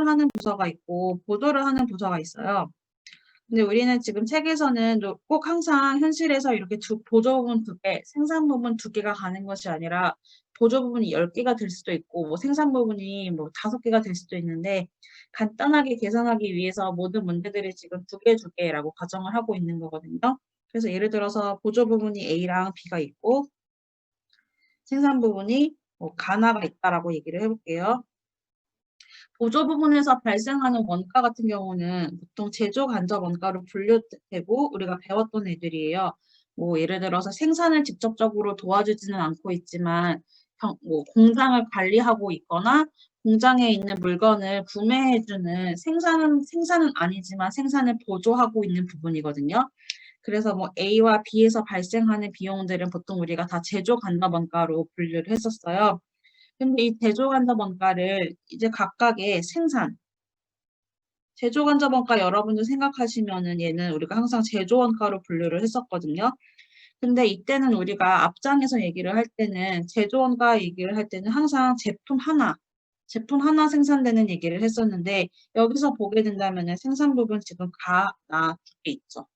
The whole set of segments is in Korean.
하는 부서가 있고 보조를 하는 부서가 있어요. 근데 우리는 지금 책에서는 꼭 항상 현실에서 이렇게 보조 부분 2개, 생산 부분 2개가 가는 것이 아니라 보조 부분이 10개가 될 수도 있고 생산 부분이 5개가 될 수도 있는데 간단하게 계산하기 위해서 모든 문제들이 지금 2개, 2개라고 가정을 하고 있는 거거든요. 그래서 예를 들어서 보조 부분이 A랑 B가 있고 생산 부분이 가나가 있다라고 얘기를 해볼게요. 보조 부분에서 발생하는 원가 같은 경우는 보통 제조 간접 원가로 분류되고 우리가 배웠던 애들이에요. 예를 들어서 생산을 직접적으로 도와주지는 않고 있지만 공장을 관리하고 있거나 공장에 있는 물건을 구매해주는 생산은 아니지만 생산을 보조하고 있는 부분이거든요. 그래서 A와 B에서 발생하는 비용들은 보통 우리가 다 제조 간접 원가로 분류를 했었어요. 근데 이 제조간접 원가를 이제 각각의 제조간접 원가 여러분들 생각하시면은 얘는 우리가 항상 제조원가로 분류를 했었거든요. 근데 이때는 우리가 앞장에서 얘기를 할 때는 제조원가 얘기를 할 때는 항상 제품 하나 생산되는 얘기를 했었는데 여기서 보게 된다면은 생산 부분 지금 가, 나 두 개 있죠.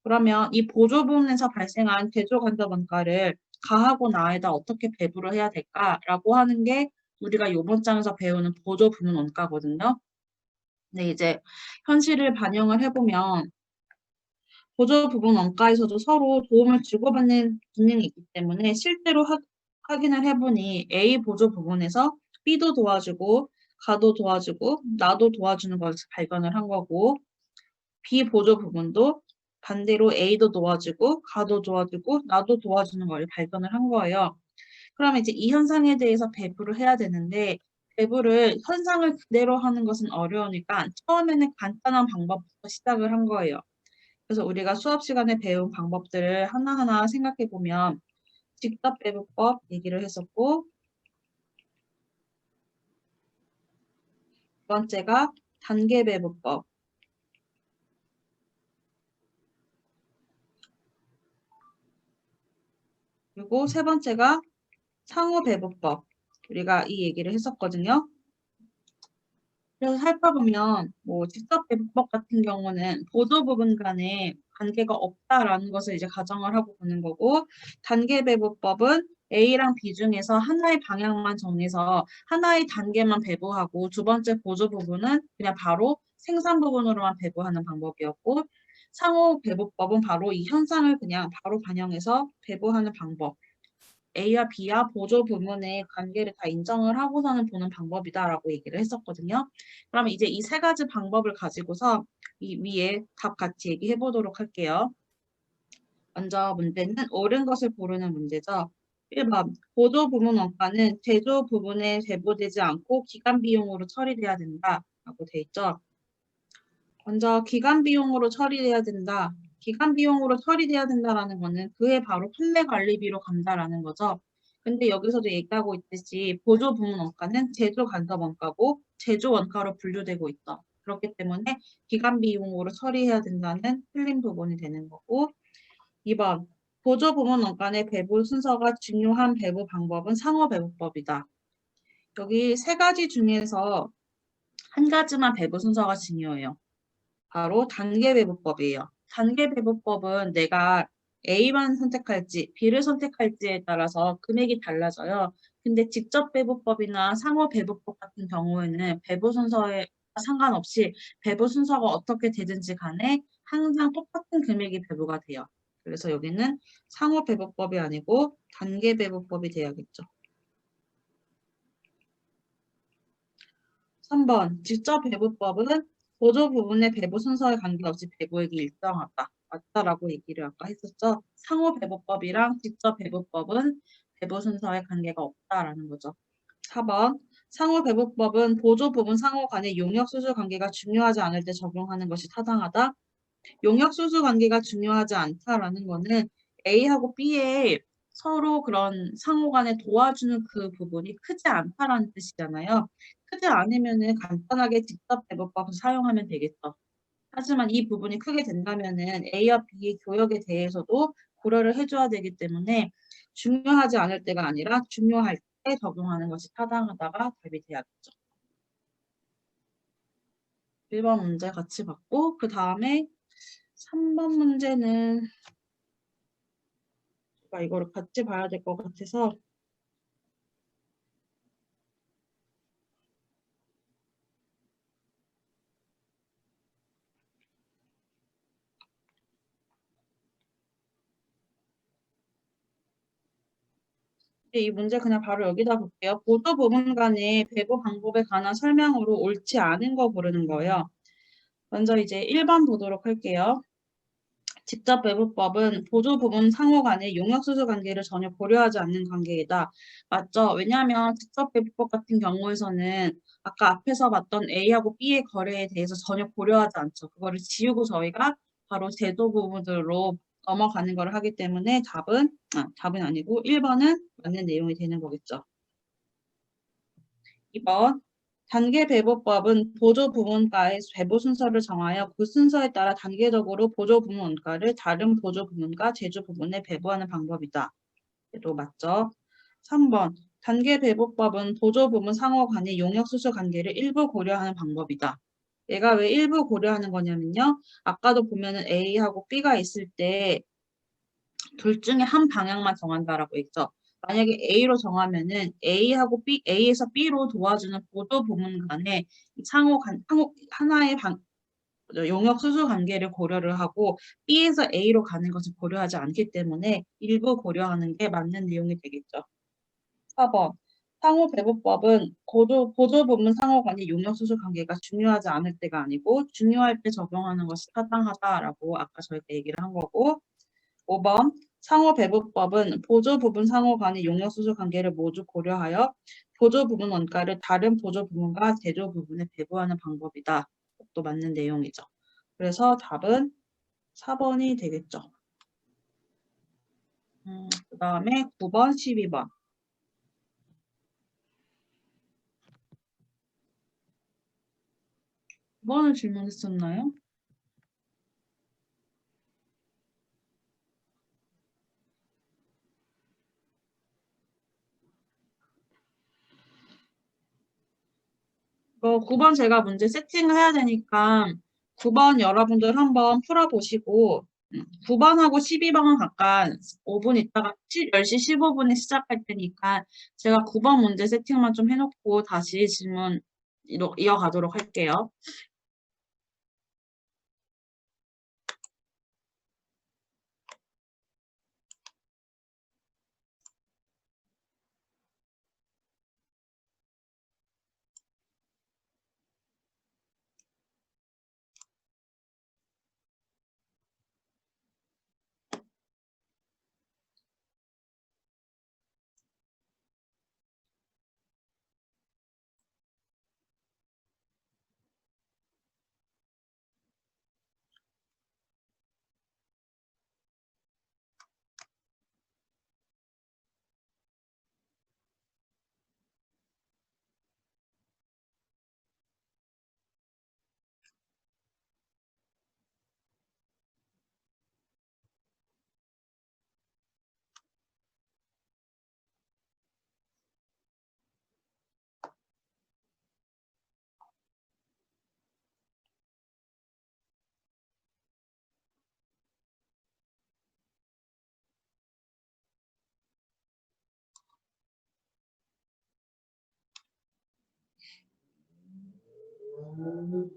그러면 이 보조 부분에서 발생한 제조간접 원가를 가하고 나에다 어떻게 배분을 해야 될까라고 하는 게 우리가 이번 장에서 배우는 보조 부분 원가거든요. 근데 이제 현실을 반영을 해보면 보조 부분 원가에서도 서로 도움을 주고받는 기능이 있기 때문에 실제로 확인을 해보니 A 보조 부분에서 B도 도와주고 가도 도와주고 나도 도와주는 것을 발견을 한 거고 B 보조 부분도 반대로 A도 도와주고 가도 도와주고 나도 도와주는 걸 발견을 한 거예요. 그러면 이제 이 현상에 대해서 배부를 해야 되는데 배부를 현상을 그대로 하는 것은 어려우니까 처음에는 간단한 방법부터 시작을 한 거예요. 그래서 우리가 수업 시간에 배운 방법들을 하나하나 생각해 보면 직접 배부법 얘기를 했었고 두 번째가 단계 배부법 그리고 세 번째가 상호 배부법 우리가 이 얘기를 했었거든요. 그래서 살펴보면 직접 배부법 같은 경우는 보조 부분 간에 관계가 없다라는 것을 이제 가정을 하고 보는 거고 단계 배부법은 A랑 B 중에서 하나의 방향만 정해서 하나의 단계만 배부하고 두 번째 보조 부분은 그냥 바로 생산 부분으로만 배부하는 방법이었고 상호 배부법은 바로 이 현상을 그냥 바로 반영해서 배부하는 방법. A와 B와 보조 부문의 관계를 다 인정을 하고서는 보는 방법이다라고 얘기를 했었거든요. 그러면 이제 이 세 가지 방법을 가지고서 이 위에 답 같이 얘기해 보도록 할게요. 먼저 문제는 옳은 것을 고르는 문제죠. 1번 보조 부문 원가는 제조 부분에 배부되지 않고 기간 비용으로 처리돼야 된다라고 돼 있죠. 먼저 기간 비용으로 처리돼야 된다. 기간 비용으로 처리돼야 된다라는 거는 그에 바로 판매 관리비로 간다라는 거죠. 근데 여기서도 얘기하고 있듯이 보조 부문 원가는 제조 간접 원가고 제조 원가로 분류되고 있다. 그렇기 때문에 기간 비용으로 처리해야 된다는 틀린 부분이 되는 거고 2번 보조 부문 원가의 배부 순서가 중요한 배부 방법은 상호 배부법이다. 여기 세 가지 중에서 한 가지만 배부 순서가 중요해요. 바로 단계 배부법이에요. 단계 배부법은 내가 A만 선택할지 B를 선택할지에 따라서 금액이 달라져요. 근데 직접 배부법이나 상호 배부법 같은 경우에는 배부 순서에 상관없이 배부 순서가 어떻게 되든지 간에 항상 똑같은 금액이 배부가 돼요. 그래서 여기는 상호 배부법이 아니고 단계 배부법이 돼야겠죠. 3번 직접 배부법은 보조 부분의 배부 순서에 관계없이 배부액이 일정하다. 맞다라고 얘기를 아까 했었죠. 상호 배부법이랑 직접 배부법은 배부 순서에 관계가 없다라는 거죠. 4번 상호 배부법은 보조 부분 상호 간의 용역 수수 관계가 중요하지 않을 때 적용하는 것이 타당하다. 용역 수수 관계가 중요하지 않다라는 거는 A하고 B의 서로 그런 상호 간에 도와주는 그 부분이 크지 않다라는 뜻이잖아요. 크지 않으면은 간단하게 직접 배부법을 사용하면 되겠죠. 하지만 이 부분이 크게 된다면은 A와 B의 교역에 대해서도 고려를 해줘야 되기 때문에 중요하지 않을 때가 아니라 중요할 때 적용하는 것이 타당하다가 답이 돼야겠죠. 1번 문제 같이 봤고 그 다음에 3번 문제는 제가 이거를 같이 봐야 될 것 같아서 이 문제 그냥 바로 여기다 볼게요. 보조 부분 간의 배부 방법에 관한 설명으로 옳지 않은 거 고르는 거예요. 먼저 이제 1번 보도록 할게요. 직접 배부법은 보조 부분 상호 간의 용역수수 관계를 전혀 고려하지 않는 관계이다. 맞죠? 왜냐하면 직접 배부법 같은 경우에서는 아까 앞에서 봤던 A하고 B의 거래에 대해서 전혀 고려하지 않죠. 그거를 지우고 저희가 바로 제도 부분으로 넘어가는 걸 하기 때문에 답은 아니고 1번은 맞는 내용이 되는 거겠죠. 2번 단계 배부법은 보조 부문가의 배부 순서를 정하여 그 순서에 따라 단계적으로 보조 부문 원가를 다른 보조 부문과 제조 부문에 배부하는 방법이다. 또 맞죠? 3번 단계 배부법은 보조 부문 상호 간의 용역 수수 관계를 일부 고려하는 방법이다. 얘가 왜 일부 고려하는 거냐면요. 아까도 보면은 A하고 B가 있을 때 둘 중에 한 방향만 정한다라고 했죠. 만약에 A로 정하면은 A하고 B, A에서 B로 도와주는 보조 부문 간에 상호 하나의 용역 수수 관계를 고려를 하고 B에서 A로 가는 것을 고려하지 않기 때문에 일부 고려하는 게 맞는 내용이 되겠죠. 4번. 상호 배부법은 보조 부문 상호 간의 용역 수수 관계가 중요하지 않을 때가 아니고 중요할 때 적용하는 것이 타당하다라고 아까 저희가 얘기를 한 거고 5번 상호 배부법은 보조 부분 상호 간의 용역 수수 관계를 모두 고려하여 보조 부분 원가를 다른 보조 부분과 제조 부분에 배부하는 방법이다. 또 맞는 내용이죠. 그래서 답은 4번이 되겠죠. 그 다음에 9번, 12번. 9번을 질문했었나요? 이거 9번 제가 문제 세팅을 해야 되니까 9번 여러분들 한번 풀어보시고 9번하고 12번은 각각 5분 있다가 10시 15분에 시작할 테니까 제가 9번 문제 세팅만 좀 해놓고 다시 질문 이어가도록 할게요. 음,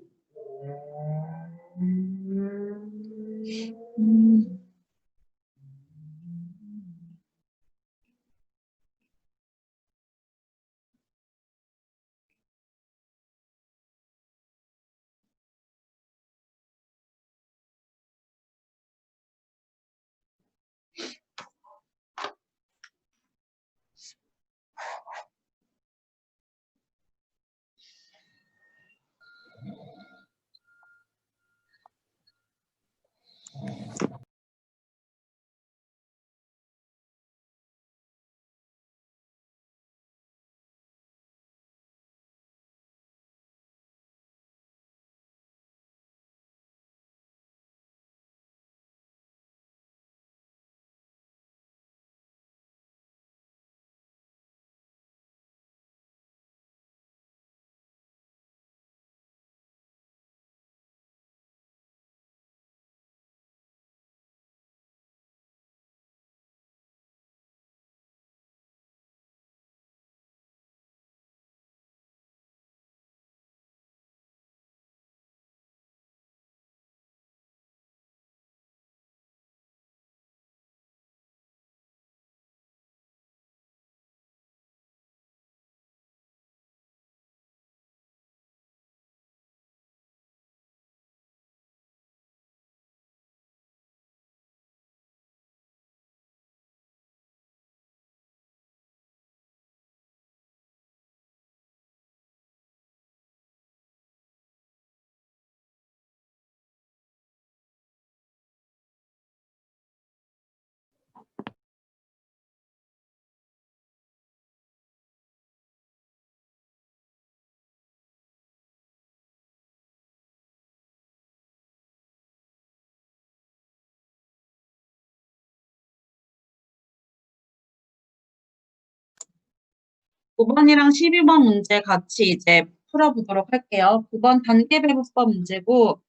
9번이랑 12번 문제 같이 이제 풀어보도록 할게요. 9번 단계배분법 문제고,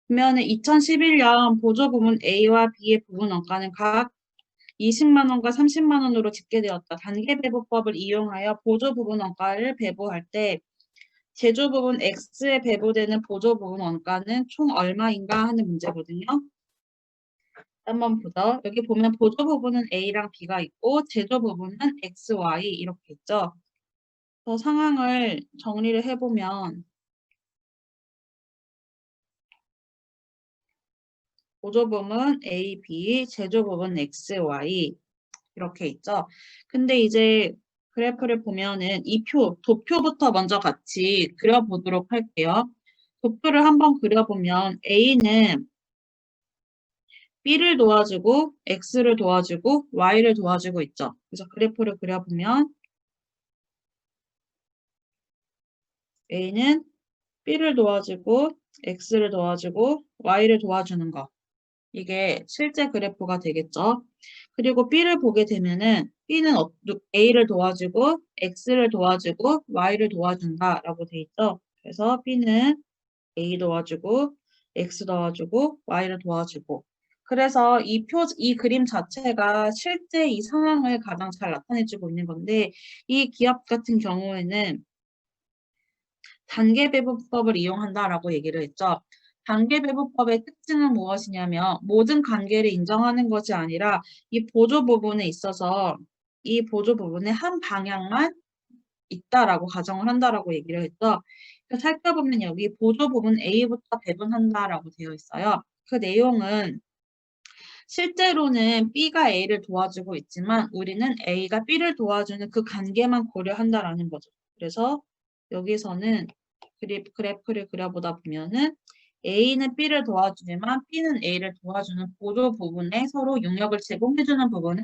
보면은 2011년 보조부문 A와 B의 부분 원가는 각 20만 원과 30만 원으로 집계되었다. 단계배분법을 이용하여 보조부분 원가를 배분할 때 제조부분 X에 배분되는 보조부분 원가는 총 얼마인가 하는 문제거든요. 한번 보죠. 여기 보면 보조부분은 A랑 B가 있고 제조부분은 X, Y 이렇게 있죠. 상황을 정리를 해보면 보조부분 A, B, 제조부분 X, Y 이렇게 있죠. 근데 이제 그래프를 보면은 이 도표부터 먼저 같이 그려보도록 할게요. 도표를 한번 그려보면 A는 B를 도와주고 X를 도와주고 Y를 도와주고 있죠. 그래서 그래프를 그려보면 A는 B를 도와주고 X를 도와주고 Y를 도와주는 거. 이게 실제 그래프가 되겠죠. 그리고 B를 보게 되면은 B는 A를 도와주고 X를 도와주고 Y를 도와준다라고 돼 있죠. 그래서 B는 A 도와주고 X 도와주고 Y를 도와주고. 그래서 이 그림 자체가 실제 이 상황을 가장 잘 나타내주고 있는 건데 이 기업 같은 경우에는 단계배분법을 이용한다라고 얘기를 했죠. 단계배분법의 특징은 무엇이냐면 모든 관계를 인정하는 것이 아니라 이 보조 부분에 있어서 이 보조 부분에 한 방향만 있다라고 가정을 한다라고 얘기를 했죠. 살펴보면 여기 보조 부분 A부터 배분한다라고 되어 있어요. 그 내용은 실제로는 B가 A를 도와주고 있지만 우리는 A가 B를 도와주는 그 관계만 고려한다라는 거죠. 그래서 여기서는 그래프를 그려보다 보면은 A는 B를 도와주지만 B는 A를 도와주는 보조 부분에 서로 용역을 제공해주는 부분은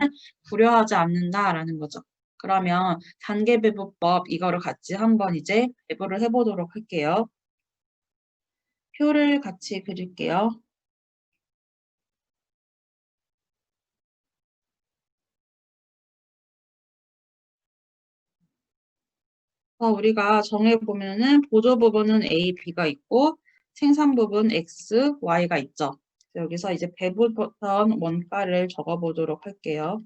고려하지 않는다라는 거죠. 그러면 단계배분법 이거를 같이 한번 이제 배분을 해보도록 할게요. 표를 같이 그릴게요. 우리가 정해보면은 보조 부분은 A, B가 있고 생산 부분 X, Y가 있죠. 여기서 이제 배분했던 원가를 적어보도록 할게요.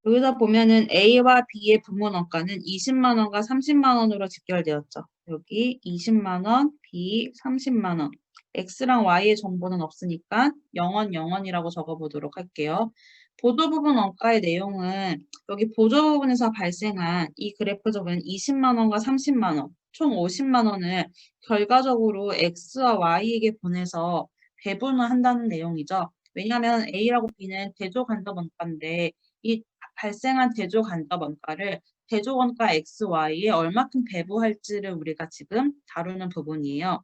여기서 보면은 A와 B의 부문 원가는 20만 원과 30만 원으로 직결되었죠. 여기 20만 원, B 30만 원. X랑 Y의 정보는 없으니까 0원, 0원이라고 적어보도록 할게요. 보조 부분 원가의 내용은 여기 보조 부분에서 발생한 이 그래프적은 20만 원과 30만 원, 총 50만 원을 결과적으로 X와 Y에게 보내서 배분을 한다는 내용이죠. 왜냐하면 A라고 B는 대조 간접 원가인데 이 발생한 대조 간접 원가를 대조 원가 X, Y에 얼마큼 배부할지를 우리가 지금 다루는 부분이에요.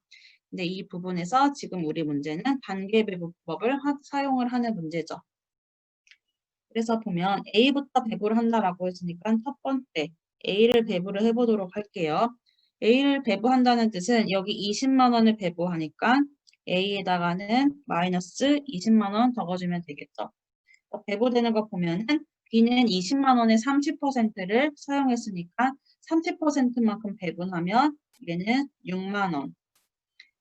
근데 이 부분에서 지금 우리 문제는 단계 배부법을 사용을 하는 문제죠. 그래서 보면 A부터 배부를 한다라고 했으니까 첫 번째 A를 배부를 해보도록 할게요. A를 배부한다는 뜻은 여기 20만 원을 배부하니까 A에다가는 마이너스 20만 원 적어주면 되겠죠. 배부되는 거 보면은 B는 20만 원의 30%를 사용했으니까 30%만큼 배분하면 얘는 6만 원.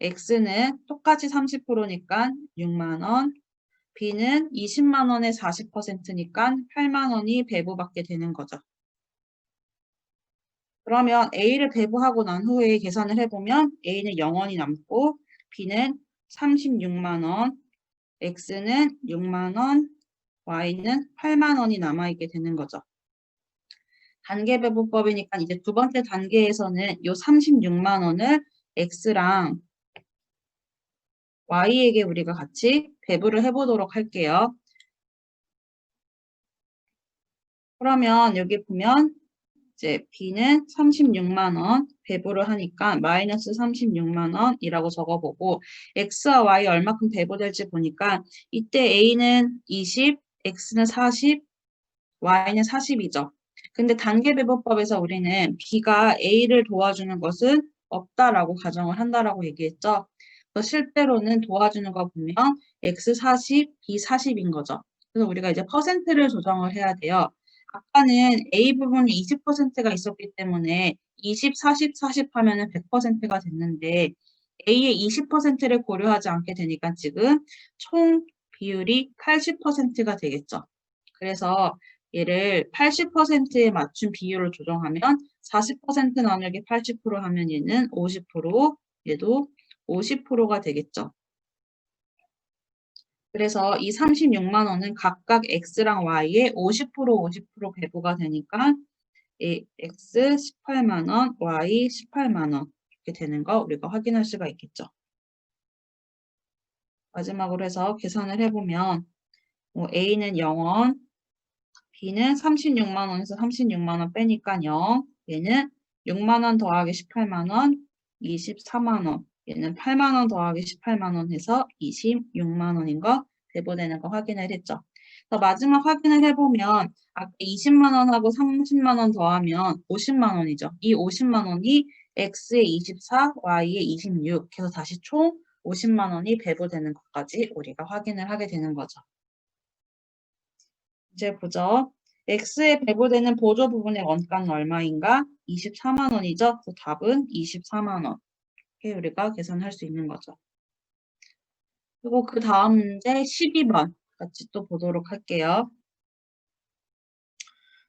X는 똑같이 30%니까 6만 원. B는 20만 원의 40%니까 8만 원이 배부받게 되는 거죠. 그러면 A를 배부하고 난 후에 계산을 해보면 A는 0원이 남고 B는 36만 원, X는 6만 원, Y는 8만 원이 남아있게 되는 거죠. 단계배분법이니까 이제 두 번째 단계에서는 이 36만 원을 X랑 Y에게 우리가 같이 배부를 해보도록 할게요. 그러면 여기 보면 이제 B는 36만 원 배부를 하니까 마이너스 36만 원이라고 적어보고 X와 Y 얼마큼 배부될지 보니까 이때 A는 20, X는 40, Y는 40이죠. 근데 단계배분법에서 우리는 B가 A를 도와주는 것은 없다라고 가정을 한다라고 얘기했죠. 그래서 실제로는 도와주는 거 보면 X 40, B 40인 거죠. 그래서 우리가 이제 퍼센트를 조정을 해야 돼요. 아까는 A 부분이 20%가 있었기 때문에 20, 40, 40 하면은 100%가 됐는데 A의 20%를 고려하지 않게 되니까 지금 총 비율이 80%가 되겠죠. 그래서 얘를 80%에 맞춘 비율을 조정하면 40% 나누기 80% 하면 얘는 50%, 얘도 50%가 되겠죠. 그래서 이 36만 원은 각각 X랑 Y에 50%, 50% 배부가 되니까 이 X 18만 원, Y 18만 원 이렇게 되는 거 우리가 확인할 수가 있겠죠. 마지막으로 해서 계산을 해보면 A는 0원, B는 36만 원에서 36만 원 빼니까 0. 얘는 6만 원 더하기 18만 원, 24만 원. 얘는 8만 원 더하기 18만 원 해서 26만 원인 거 배분되는 거 확인을 했죠. 그래서 마지막 확인을 해보면 아까 20만 원하고 30만 원 더하면 50만 원이죠. 이 50만 원이 X의 24, Y의 26 해서 다시 총 50만 원이 배분되는 것까지 우리가 확인을 하게 되는 거죠. 이제 보죠. X에 배부되는 보조 부분의 원가는 얼마인가? 24만 원이죠. 그래서 답은 24만 원. 이렇게 우리가 계산할 수 있는 거죠. 그리고 그 다음 문제 12번 같이 또 보도록 할게요.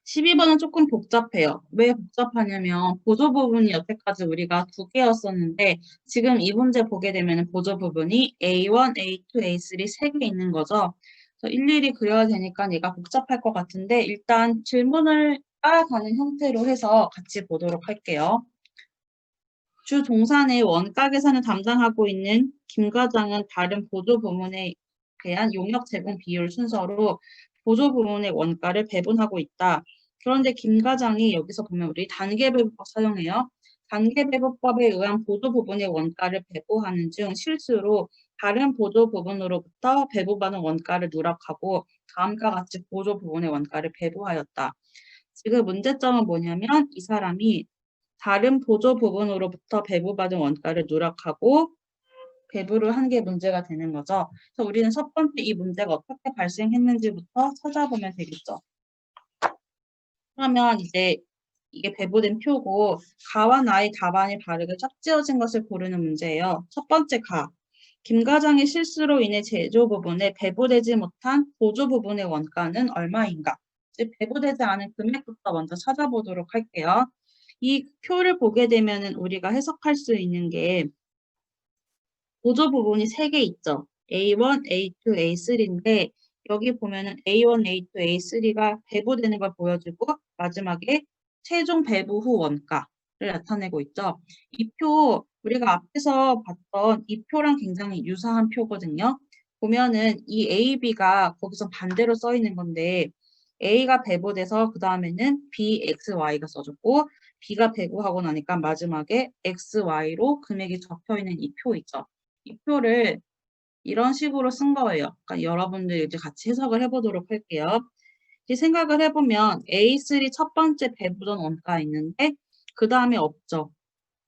12번은 조금 복잡해요. 왜 복잡하냐면 보조 부분이 여태까지 우리가 2개였었는데 지금 이 문제 보게 되면 보조 부분이 A1, A2, A3 3개 있는 거죠. 그래서 일일이 그려야 되니까 얘가 복잡할 것 같은데 일단 질문을 따라가는 형태로 해서 같이 보도록 할게요. 주 동산의 원가 계산을 담당하고 있는 김 과장은 다른 보조 부문에 대한 용역 제공 비율 순서로 보조 부문의 원가를 배분하고 있다. 그런데 김 과장이 여기서 보면 우리 단계배분법 사용해요. 단계배분법에 의한 보조 부분의 원가를 배부하는 중 실수로 다른 보조 부분으로부터 배부받은 원가를 누락하고 다음과 같이 보조 부분의 원가를 배부하였다. 지금 문제점은 뭐냐면 이 사람이 다른 보조 부분으로부터 배부받은 원가를 누락하고 배부를 한 게 문제가 되는 거죠. 그래서 우리는 첫 번째 이 문제가 어떻게 발생했는지부터 찾아보면 되겠죠. 그러면 이제 이게 배부된 표고 가와 나의 답안이 다르게 짝지어진 것을 고르는 문제예요. 첫 번째 가. 김 과장의 실수로 인해 제조 부분에 배부되지 못한 보조 부분의 원가는 얼마인가? 이제 배부되지 않은 금액부터 먼저 찾아보도록 할게요. 이 표를 보게 되면은 우리가 해석할 수 있는 게 보조 부분이 3개 있죠. A1, A2, A3인데 여기 보면은 A1, A2, A3가 배부되는 걸 보여주고 마지막에 최종 배부 후 원가를 나타내고 있죠. 이 표 우리가 앞에서 봤던 이 표랑 굉장히 유사한 표거든요. 보면은 이 A, B가 거기서 반대로 써 있는 건데 A가 배부돼서 그 다음에는 B, X, Y가 써졌고 B가 배부하고 나니까 마지막에 X, Y로 금액이 적혀 있는 이 표 있죠. 이 표를 이런 식으로 쓴 거예요. 그러니까 여러분들 이제 같이 해석을 해보도록 할게요. 이제 생각을 해보면 A3 첫 번째 배부전 원가 있는데 그 다음에 없죠.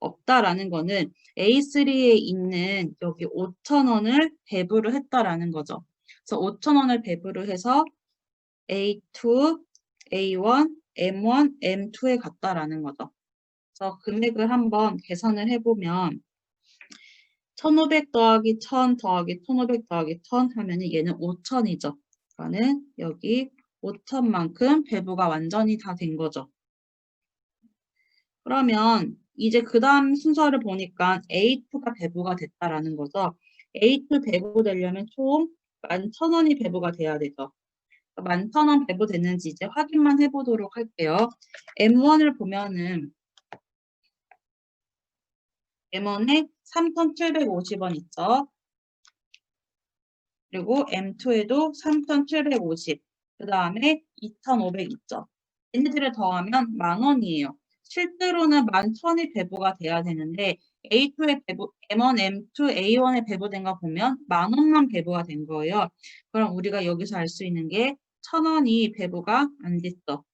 없다라는 거는 A3에 있는 여기 5,000원을 배부를 했다라는 거죠. 그래서 5,000원을 배부를 해서 A2, A1, M1, M2에 갔다라는 거죠. 그래서 금액을 한번 계산을 해보면 1500 더하기 1000 더하기 1500 더하기 1000 하면은 얘는 5000이죠. 그러니까는 여기 5000만큼 배부가 완전히 다 된 거죠. 그러면 이제 그 다음 순서를 보니까 A2가 배부가 됐다라는 거죠. A2 배부되려면 총 11,000원이 배부가 돼야 되죠. 11,000원 배부됐는지 이제 확인만 해보도록 할게요. M1을 보면은 M1에 3,750원 있죠. 그리고 M2에도 3,750, 그 다음에 2,500 있죠. 얘네들을 더하면 10,000원이에요. 실제로는 11,000이 배부가 돼야 되는데 A2의 배부, M1, M2, A1의 배부된 거 보면 10,000원만 배부가 된 거예요. 그럼 우리가 여기서 알 수 있는 게 1,000원이 배부가 안 됐어.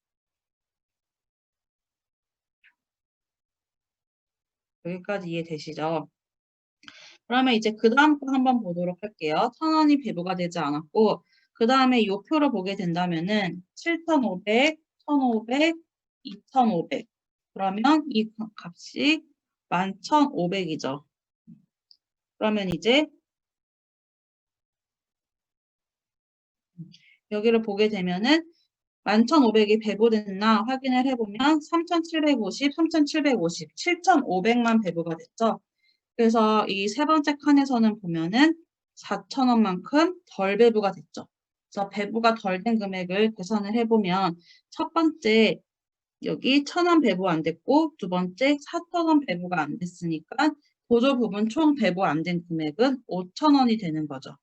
여기까지 이해되시죠? 그러면 이제 그 다음 거 한번 보도록 할게요. 1,000원이 배부가 되지 않았고 그 다음에 이 표를 보게 된다면은 7,500, 1,500, 2,500 그러면 이 값이 11,500이죠. 그러면 이제 여기를 보게 되면은 11,500이 배부됐나 확인을 해보면 3,750, 3,750, 7,500만 배부가 됐죠. 그래서 이 세 번째 칸에서는 보면은 4,000원만큼 덜 배부가 됐죠. 그래서 배부가 덜 된 금액을 계산을 해보면 첫 번째 여기 1,000원 배부 안 됐고 두 번째 4,000원 배부가 안 됐으니까 보조 부분 총 배부 안 된 금액은 5,000원이 되는 거죠.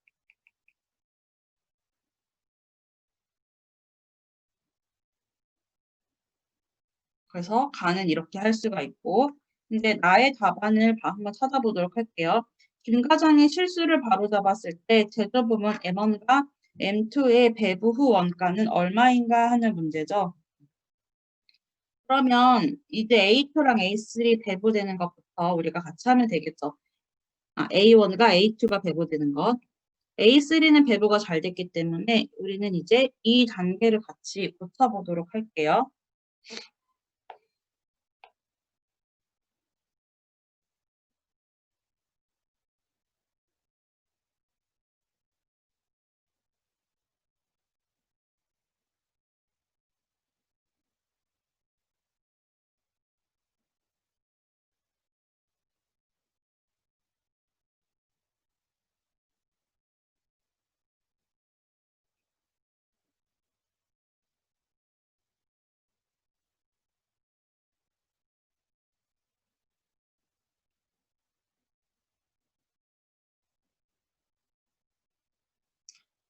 그래서 가는 이렇게 할 수가 있고 이제 나의 답안을 한번 찾아보도록 할게요. 김 과장이 실수를 바로잡았을 때 제조 부분 M1과 M2의 배부 후 원가는 얼마인가 하는 문제죠. 그러면 이제 A2랑 A3 배부되는 것부터 우리가 같이 하면 되겠죠. A1과 A2가 배부되는 것. A3는 배부가 잘 됐기 때문에 우리는 이제 이 단계를 같이 고쳐보도록 할게요.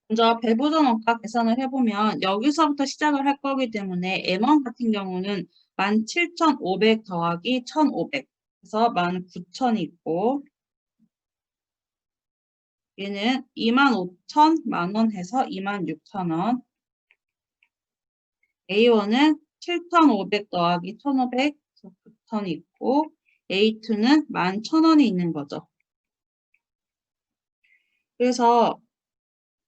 먼저 배부전 원가 계산을 해보면 여기서부터 시작을 할 거기 때문에 M1 같은 경우는 17,500 더하기 1,500 그래서 19,000이 있고 얘는 25,000 만원 해서 26,000원 A1은 7,500 더하기 1,500 그래서 9,000이 있고 A2는 11,000원이 있는 거죠. 그래서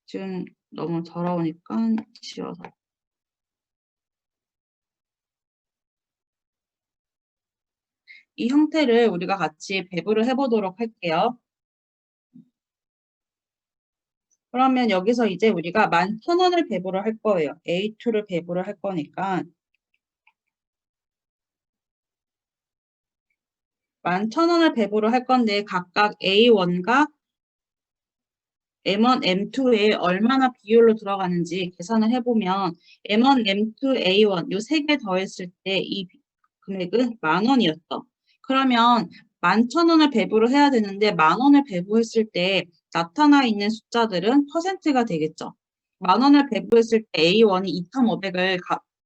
지금 너무 더러우니까 지워서 이 형태를 우리가 같이 배부를 해보도록 할게요. 그러면 여기서 이제 우리가 11,000원을 배부를 할 거예요. A2를 배부를 할 거니까 11,000원을 배부를 할 건데 각각 A1과 M1, M2에 얼마나 비율로 들어가는지 계산을 해보면 M1, M2, A1 요 세 개 더했을 때 이 금액은 10,000원이었어. 그러면 11,000원을 배부를 해야 되는데 10,000원을 배부했을 때 나타나 있는 숫자들은 퍼센트가 되겠죠. 10,000원을 배부했을 때 A1이 2,500을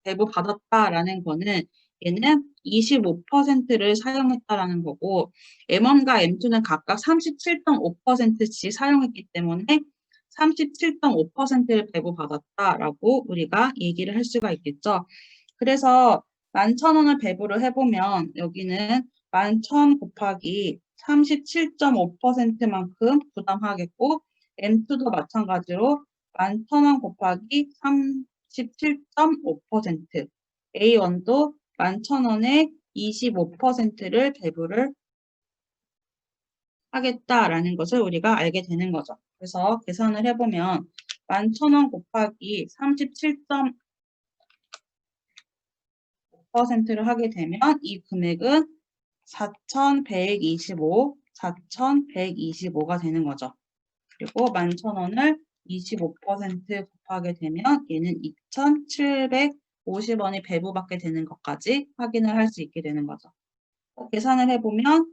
배부받았다라는 거는 얘는 25%를 사용했다라는 거고 M1과 M2는 각각 37.5%씩 사용했기 때문에 37.5%를 배부받았다라고 우리가 얘기를 할 수가 있겠죠. 그래서 11,000원을 배부를 해보면 여기는 11,000 곱하기 37.5%만큼 부담하겠고 M2도 마찬가지로 11,000원 곱하기 37.5% A1도 11,000원에 25%를 배부를 하겠다라는 것을 우리가 알게 되는 거죠. 그래서 계산을 해보면 11,000원 곱하기 37.5%를 하게 되면 이 금액은 4,125, 4,125가 되는 거죠. 그리고 11,000원을 25% 곱하게 되면 얘는 2,750원이 배부받게 되는 것까지 확인을 할 수 있게 되는 거죠. 계산을 해보면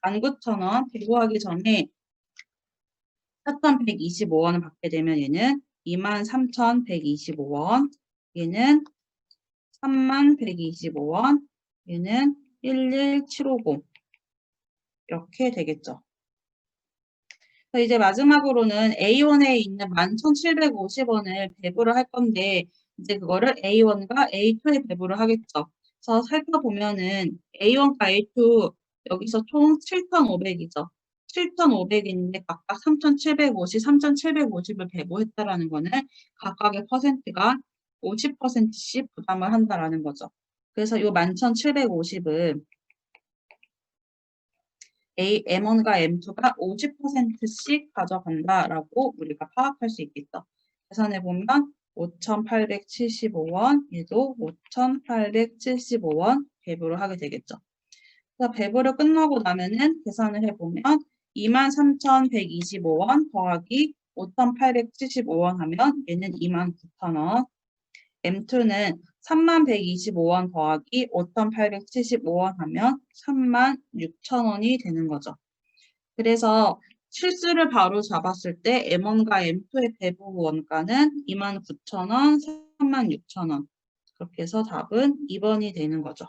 19,000원 배부하기 전에 4,125원을 받게 되면 얘는 23,125원, 얘는 3125원, 얘는 11750 이렇게 되겠죠. 이제 마지막으로는 A1에 있는 11,750원을 배부를 할 건데 이제 그거를 A1과 A2에 배부를 하겠죠. 그래서 살펴보면은 A1과 A2 여기서 총 7,500이죠. 7,500인데 각각 3,750, 3,750을 배부했다라는 거는 각각의 퍼센트가 50%씩 부담을 한다라는 거죠. 그래서 이 11,750을 M1과 M2가 50%씩 가져간다라고 우리가 파악할 수 있겠죠. 계산해보면 5,875원, 얘도 5,875원 배부를 하게 되겠죠. 그래서 배부를 끝나고 나면은 계산을 해보면 23,125원 더하기 5,875원 하면 얘는 29,000원. M2는 3125원 더하기 5,875원 하면 36,000원이 되는 거죠. 그래서 실수를 바로 잡았을 때 M1과 M2의 배부 원가는 29,000원, 36,000원. 그렇게 해서 답은 2번이 되는 거죠.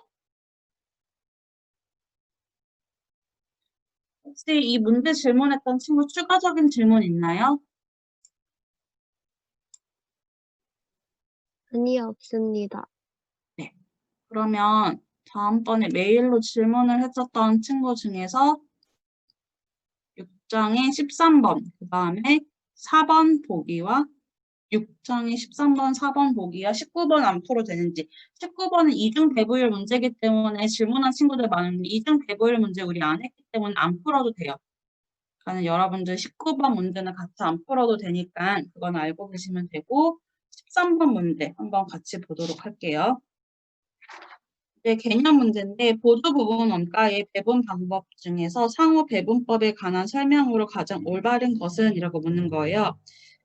혹시 이 문제 질문했던 친구 추가적인 질문 있나요? 아니요, 없습니다. 네. 그러면 다음번에 메일로 질문을 했었던 친구 중에서 6장의 13번, 그 다음에 4번 보기와 6장의 13번, 4번 보기와 19번 안 풀어도 되는지. 19번은 이중 배부율 문제이기 때문에 질문한 친구들 많은데 이중 배부율 문제 우리 안 했기 때문에 안 풀어도 돼요. 그러니까 여러분들 19번 문제는 같이 안 풀어도 되니까 그건 알고 계시면 되고 13번 문제 한번 같이 보도록 할게요. 네, 개념 문제인데 보조 부분 원가의 배분 방법 중에서 상호 배분법에 관한 설명으로 가장 올바른 것은? 이라고 묻는 거예요.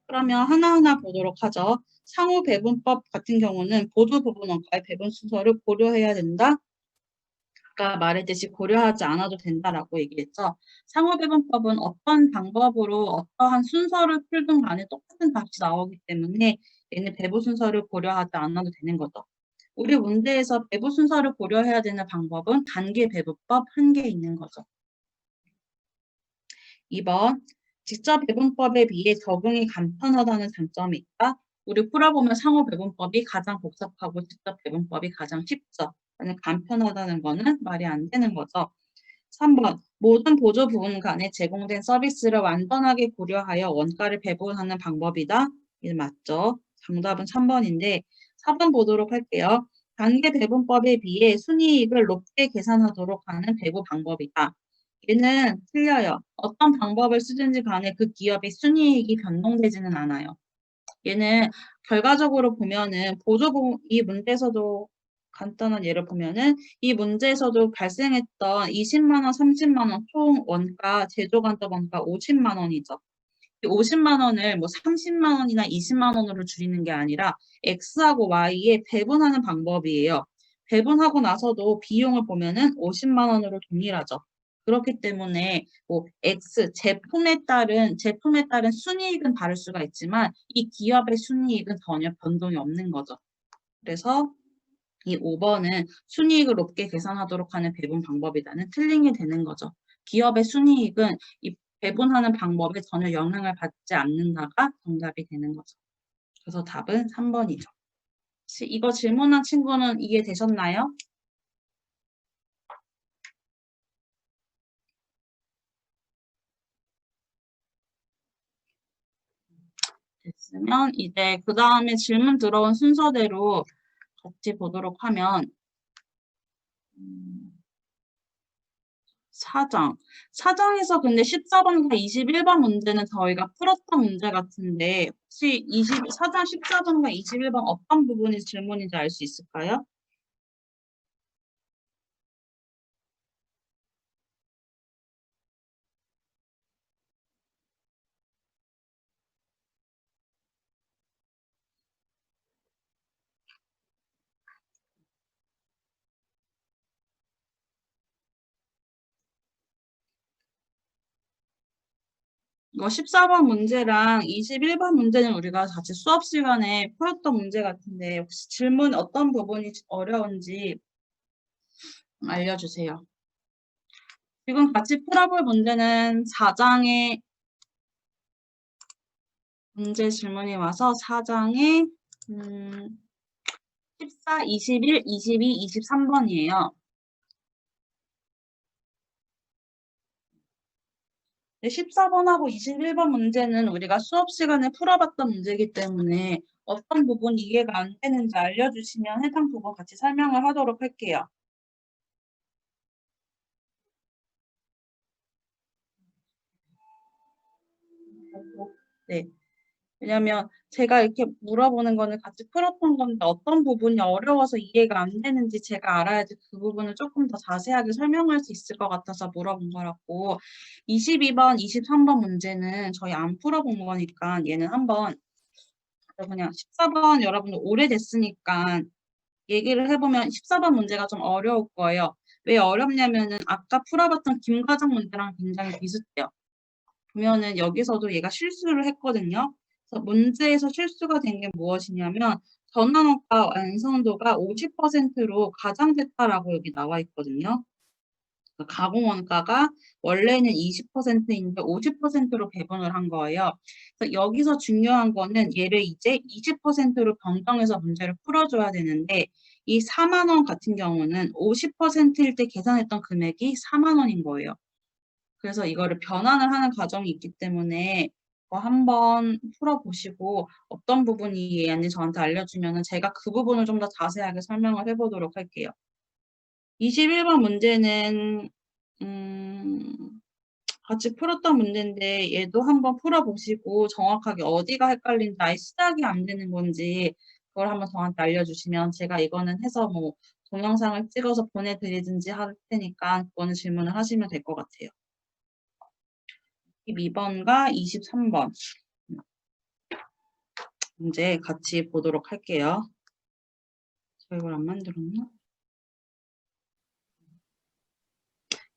그러면 하나하나 보도록 하죠. 상호 배분법 같은 경우는 보조 부분 원가의 배분 순서를 고려해야 된다. 아까 말했듯이 고려하지 않아도 된다라고 얘기했죠. 상호 배분법은 어떤 방법으로 어떠한 순서를 풀든 간에 똑같은 값이 나오기 때문에 얘는 배분 순서를 고려하지 않아도 되는 거죠. 우리 문제에서 배분 순서를 고려해야 되는 방법은 단계 배분법 한 개 있는 거죠. 2번, 직접 배분법에 비해 적용이 간편하다는 장점이 있다. 우리 풀어보면 상호 배분법이 가장 복잡하고 직접 배분법이 가장 쉽죠. 간편하다는 거는 말이 안 되는 거죠. 3번, 모든 보조 부분 간에 제공된 서비스를 완전하게 고려하여 원가를 배분하는 방법이다. 이게 맞죠? 정답은 3번인데 4번 보도록 할게요. 단계 배분법에 비해 순이익을 높게 계산하도록 하는 배분 방법이다. 얘는 틀려요. 어떤 방법을 쓰든지 간에 그 기업의 순이익이 변동되지는 않아요. 얘는 결과적으로 보면은 이 문제에서도 간단한 예를 보면은 이 문제에서도 발생했던 20만 원, 30만 원 총 원가 제조간접 원가 50만 원이죠. 50만 원을 뭐 30만 원이나 20만 원으로 줄이는 게 아니라 X하고 Y에 배분하는 방법이에요. 배분하고 나서도 비용을 보면은 50만 원으로 동일하죠. 그렇기 때문에 뭐 X 제품에 따른 순이익은 다를 수가 있지만 이 기업의 순이익은 전혀 변동이 없는 거죠. 그래서 이 5번은 순이익을 높게 계산하도록 하는 배분 방법이다는 틀린 게 되는 거죠. 기업의 순이익은 이 배분하는 방법에 전혀 영향을 받지 않는다가 정답이 되는 거죠. 그래서 답은 3번이죠. 혹시 이거 질문한 친구는 이해되셨나요? 됐으면 이제 그 다음에 질문 들어온 순서대로 같이 보도록 하면 4장. 4장에서 근데 14번과 21번 문제는 저희가 풀었던 문제 같은데 혹시 4장 14번과 21번 어떤 부분이 질문인지 알 수 있을까요? 이거 14번 문제랑 21번 문제는 우리가 같이 수업 시간에 풀었던 문제 같은데 혹시 질문 어떤 부분이 어려운지 알려주세요. 지금 같이 풀어볼 문제는 4장의 문제 질문이 와서 4장에 14, 21, 22, 23번이에요. 14번하고 21번 문제는 우리가 수업 시간에 풀어봤던 문제이기 때문에 어떤 부분이 이해가 안 되는지 알려주시면 해당 부분 같이 설명을 하도록 할게요. 네. 왜냐면 제가 이렇게 물어보는 거는 같이 풀었던 건데 어떤 부분이 어려워서 이해가 안 되는지 제가 알아야지 그 부분을 조금 더 자세하게 설명할 수 있을 것 같아서 물어본 거라고. 22번, 23번 문제는 저희 안 풀어본 거니까 얘는 한번 그냥 14번 여러분들 오래됐으니까 얘기를 해보면 14번 문제가 좀 어려울 거예요. 왜 어렵냐면은 아까 풀어봤던 김과장 문제랑 굉장히 비슷해요. 보면은 여기서도 얘가 실수를 했거든요. 그래서 문제에서 실수가 된 게 무엇이냐면 전환원가 완성도가 50%로 가장됐다라고 여기 나와 있거든요. 가공 원가가 원래는 20%인데 50%로 배분을 한 거예요. 그래서 여기서 중요한 거는 얘를 이제 20%로 변경해서 문제를 풀어줘야 되는데 이 4만 원 같은 경우는 50%일 때 계산했던 금액이 4만 원인 거예요. 그래서 이거를 변환을 하는 과정이 있기 때문에 한번 풀어보시고 어떤 부분이 이해했는지 저한테 알려주면 제가 그 부분을 좀 더 자세하게 설명을 해보도록 할게요. 21번 문제는 같이 풀었던 문제인데 얘도 한번 풀어보시고 정확하게 어디가 헷갈린지 아예 시작이 안 되는 건지 그걸 한번 저한테 알려주시면 제가 이거는 해서 뭐 동영상을 찍어서 보내드리든지 할 테니까 그거는 질문을 하시면 될 것 같아요. 22번과 23번 문제 같이 보도록 할게요. 저 이걸 안 만들었나?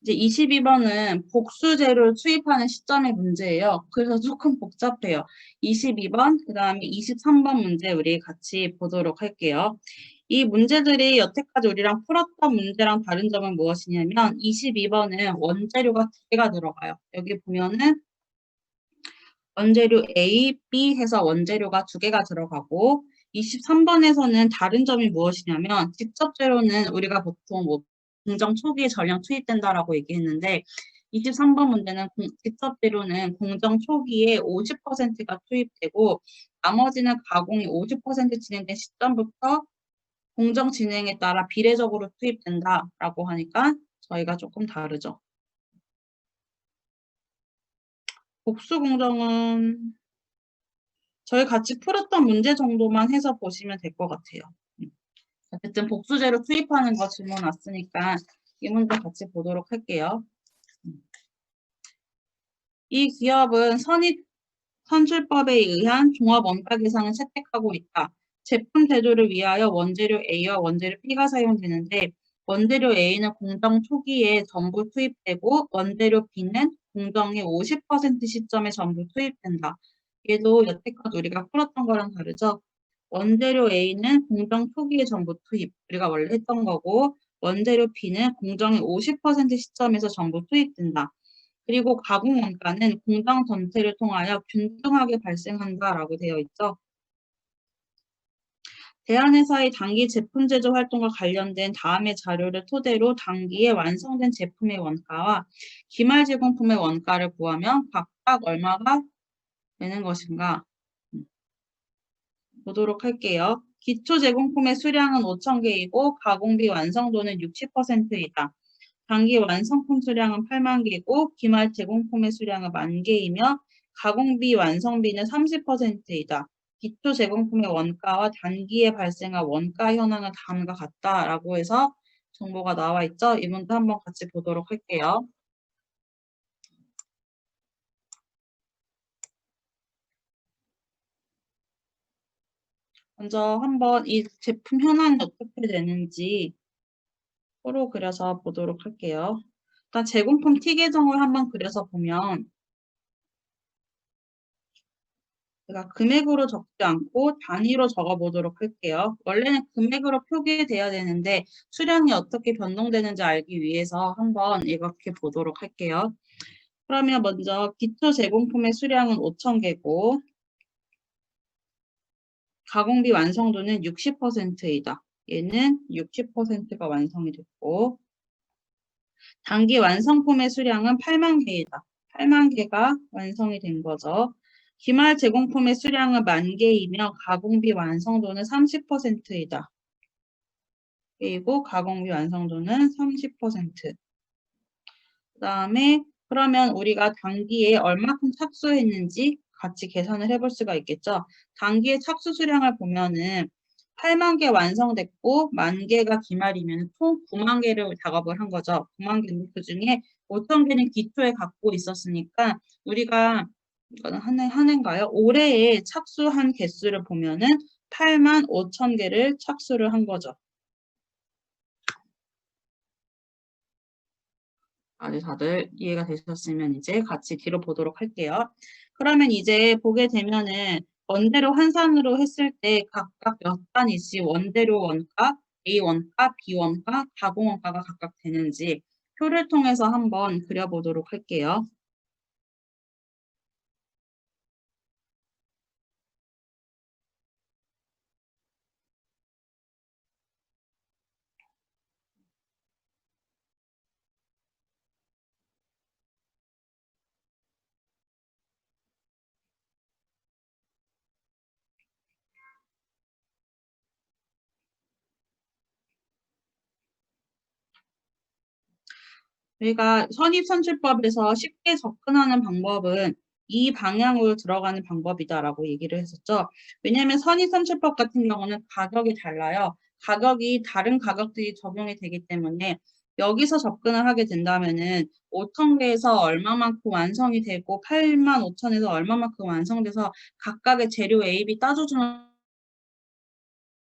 이제 22번은 복수재료를 투입하는 시점의 문제예요. 그래서 조금 복잡해요. 22번, 그 다음에 23번 문제 우리 같이 보도록 할게요. 이 문제들이 여태까지 우리랑 풀었던 문제랑 다른 점은 무엇이냐면 22번은 원재료가 두 개가 들어가요. 여기 보면은 원재료 A, B 해서 원재료가 두 개가 들어가고 23번에서는 다른 점이 무엇이냐면 직접 재료는 우리가 보통 뭐 공정 초기에 전량 투입된다라고 얘기했는데 23번 문제는 직접 재료는 공정 초기에 50%가 투입되고 나머지는 가공이 50% 진행된 시점부터 공정 진행에 따라 비례적으로 투입된다라고 하니까 저희가 조금 다르죠. 복수 공정은 저희 같이 풀었던 문제 정도만 해서 보시면 될 것 같아요. 어쨌든 복수제로 투입하는 거 질문 왔으니까 이 문제 같이 보도록 할게요. 이 기업은 선출법에 의한 종합 원가 계산을 채택하고 있다. 제품 제조를 위하여 원재료 A와 원재료 B가 사용되는데 원재료 A는 공정 초기에 전부 투입되고 원재료 B는 공정의 50% 시점에 전부 투입된다. 얘도 여태까지 우리가 풀었던 거랑 다르죠? 원재료 A는 공정 초기에 전부 투입, 우리가 원래 했던 거고 원재료 B는 공정의 50% 시점에서 전부 투입된다. 그리고 가공 원가는 공장 전체를 통하여 균등하게 발생한다라고 되어 있죠. 대한회사의 단기 제품 제조 활동과 관련된 다음의 자료를 토대로 단기에 완성된 제품의 원가와 기말 제공품의 원가를 구하면 각각 얼마가 되는 것인가 보도록 할게요. 기초 제공품의 수량은 5,000개이고 가공비 완성도는 60%이다. 단기 완성품 수량은 8만 개고 기말 제공품의 수량은 10,000개이며 가공비 완성비는 30%이다. 기초 제공품의 원가와 단기에 발생한 원가 현황은 다음과 같다라고 해서 정보가 나와 있죠. 이 문제 한번 같이 보도록 할게요. 먼저 한번 이 제품 현황이 어떻게 되는지 표로 그려서 보도록 할게요. 일단 제공품 T 계정을 한번 그려서 보면 제가 금액으로 적지 않고 단위로 적어보도록 할게요. 원래는 금액으로 표기돼야 되는데 수량이 어떻게 변동되는지 알기 위해서 한번 이렇게 보도록 할게요. 그러면 먼저 기초 제공품의 수량은 5,000개고 가공비 완성도는 60%이다. 얘는 60%가 완성이 됐고 단기 완성품의 수량은 8만 개이다. 8만 개가 완성이 된 거죠. 기말 제공품의 수량은 10,000개이며 가공비 완성도는 30%이다. 그리고 가공비 완성도는 30%. 그 다음에 그러면 우리가 단기에 얼마큼 착수했는지 같이 계산을 해볼 수가 있겠죠. 단기의 착수 수량을 보면은 8만 개 완성됐고 10,000개가 기말이면 총 9만 개를 작업을 한 거죠. 9만 개는 그중에 5,000개는 기초에 갖고 있었으니까 우리가 이거는 한 해인가요? 올해에 착수한 개수를 보면은 8만 5천 개를 착수를 한 거죠. 다들 이해가 되셨으면 이제 같이 뒤로 보도록 할게요. 그러면 이제 보게 되면은 원재료 환산으로 했을 때 각각 몇 단위씩 원재료 원가, A 원가, B 원가, 가공 원가가 각각 되는지 표를 통해서 한번 그려보도록 할게요. 저희가 선입선출법에서 쉽게 접근하는 방법은 이 방향으로 들어가는 방법이다라고 얘기를 했었죠. 왜냐하면 선입선출법 같은 경우는 가격이 달라요. 가격이 다른 가격들이 적용이 되기 때문에 여기서 접근을 하게 된다면은 5,000개에서 얼마만큼 완성이 되고 85,000에서 얼마만큼 완성돼서 각각의 재료 A, B 따져주는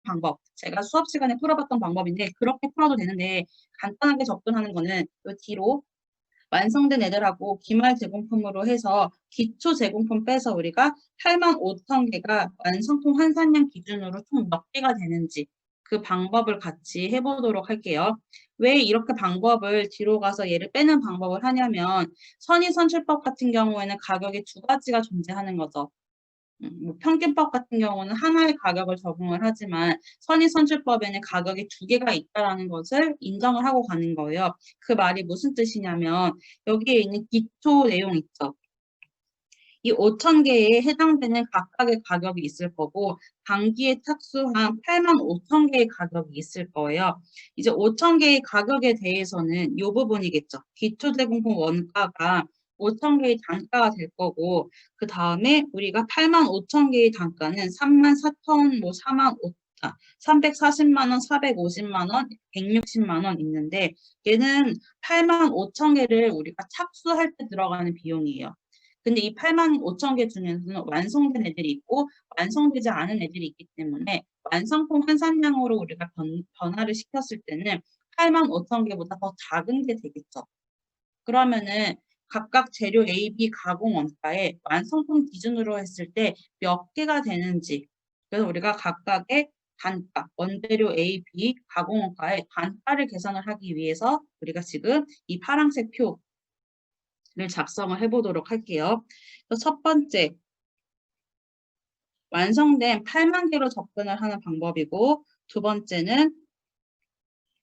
방법. 제가 수업 시간에 풀어봤던 방법인데 그렇게 풀어도 되는데 간단하게 접근하는 거는 요 뒤로 완성된 애들하고 기말 제공품으로 해서 기초 제공품 빼서 우리가 85,000개가 완성품 환산량 기준으로 총 몇 개가 되는지 그 방법을 같이 해보도록 할게요. 왜 이렇게 방법을 뒤로 가서 얘를 빼는 방법을 하냐면 선의선출법 같은 경우에는 가격이 두 가지가 존재하는 거죠. 뭐 평균법 같은 경우는 하나의 가격을 적용을 하지만 선의선출법에는 가격이 두 개가 있다라는 것을 인정을 하고 가는 거예요. 그 말이 무슨 뜻이냐면 여기에 있는 기초 내용 있죠. 이 5,000개에 해당되는 각각의 가격이 있을 거고 단기에 착수한 85,000개의 가격이 있을 거예요. 이제 5,000개의 가격에 대해서는 이 부분이겠죠. 기초제공품 원가가 5,000개의 단가가 될 거고 그 다음에 우리가 85,000개의 단가는 34,000, 뭐 340만 원, 450만 원, 160만 원 있는데 얘는 85,000개를 우리가 착수할 때 들어가는 비용이에요. 근데 이 85,000개 중에서는 완성된 애들이 있고 완성되지 않은 애들이 있기 때문에 완성품 환산량으로 우리가 변화를 시켰을 때는 85,000개보다 더 작은 게 되겠죠. 그러면은 각각 재료 A, B 가공 원가에 완성품 기준으로 했을 때 몇 개가 되는지 그래서 우리가 각각의 단가, 원재료 A, B 가공 원가의 단가를 계산을 하기 위해서 우리가 지금 이 파란색 표 를 작성을 해보도록 할게요. 첫 번째, 완성된 8만 개로 접근을 하는 방법이고 두 번째는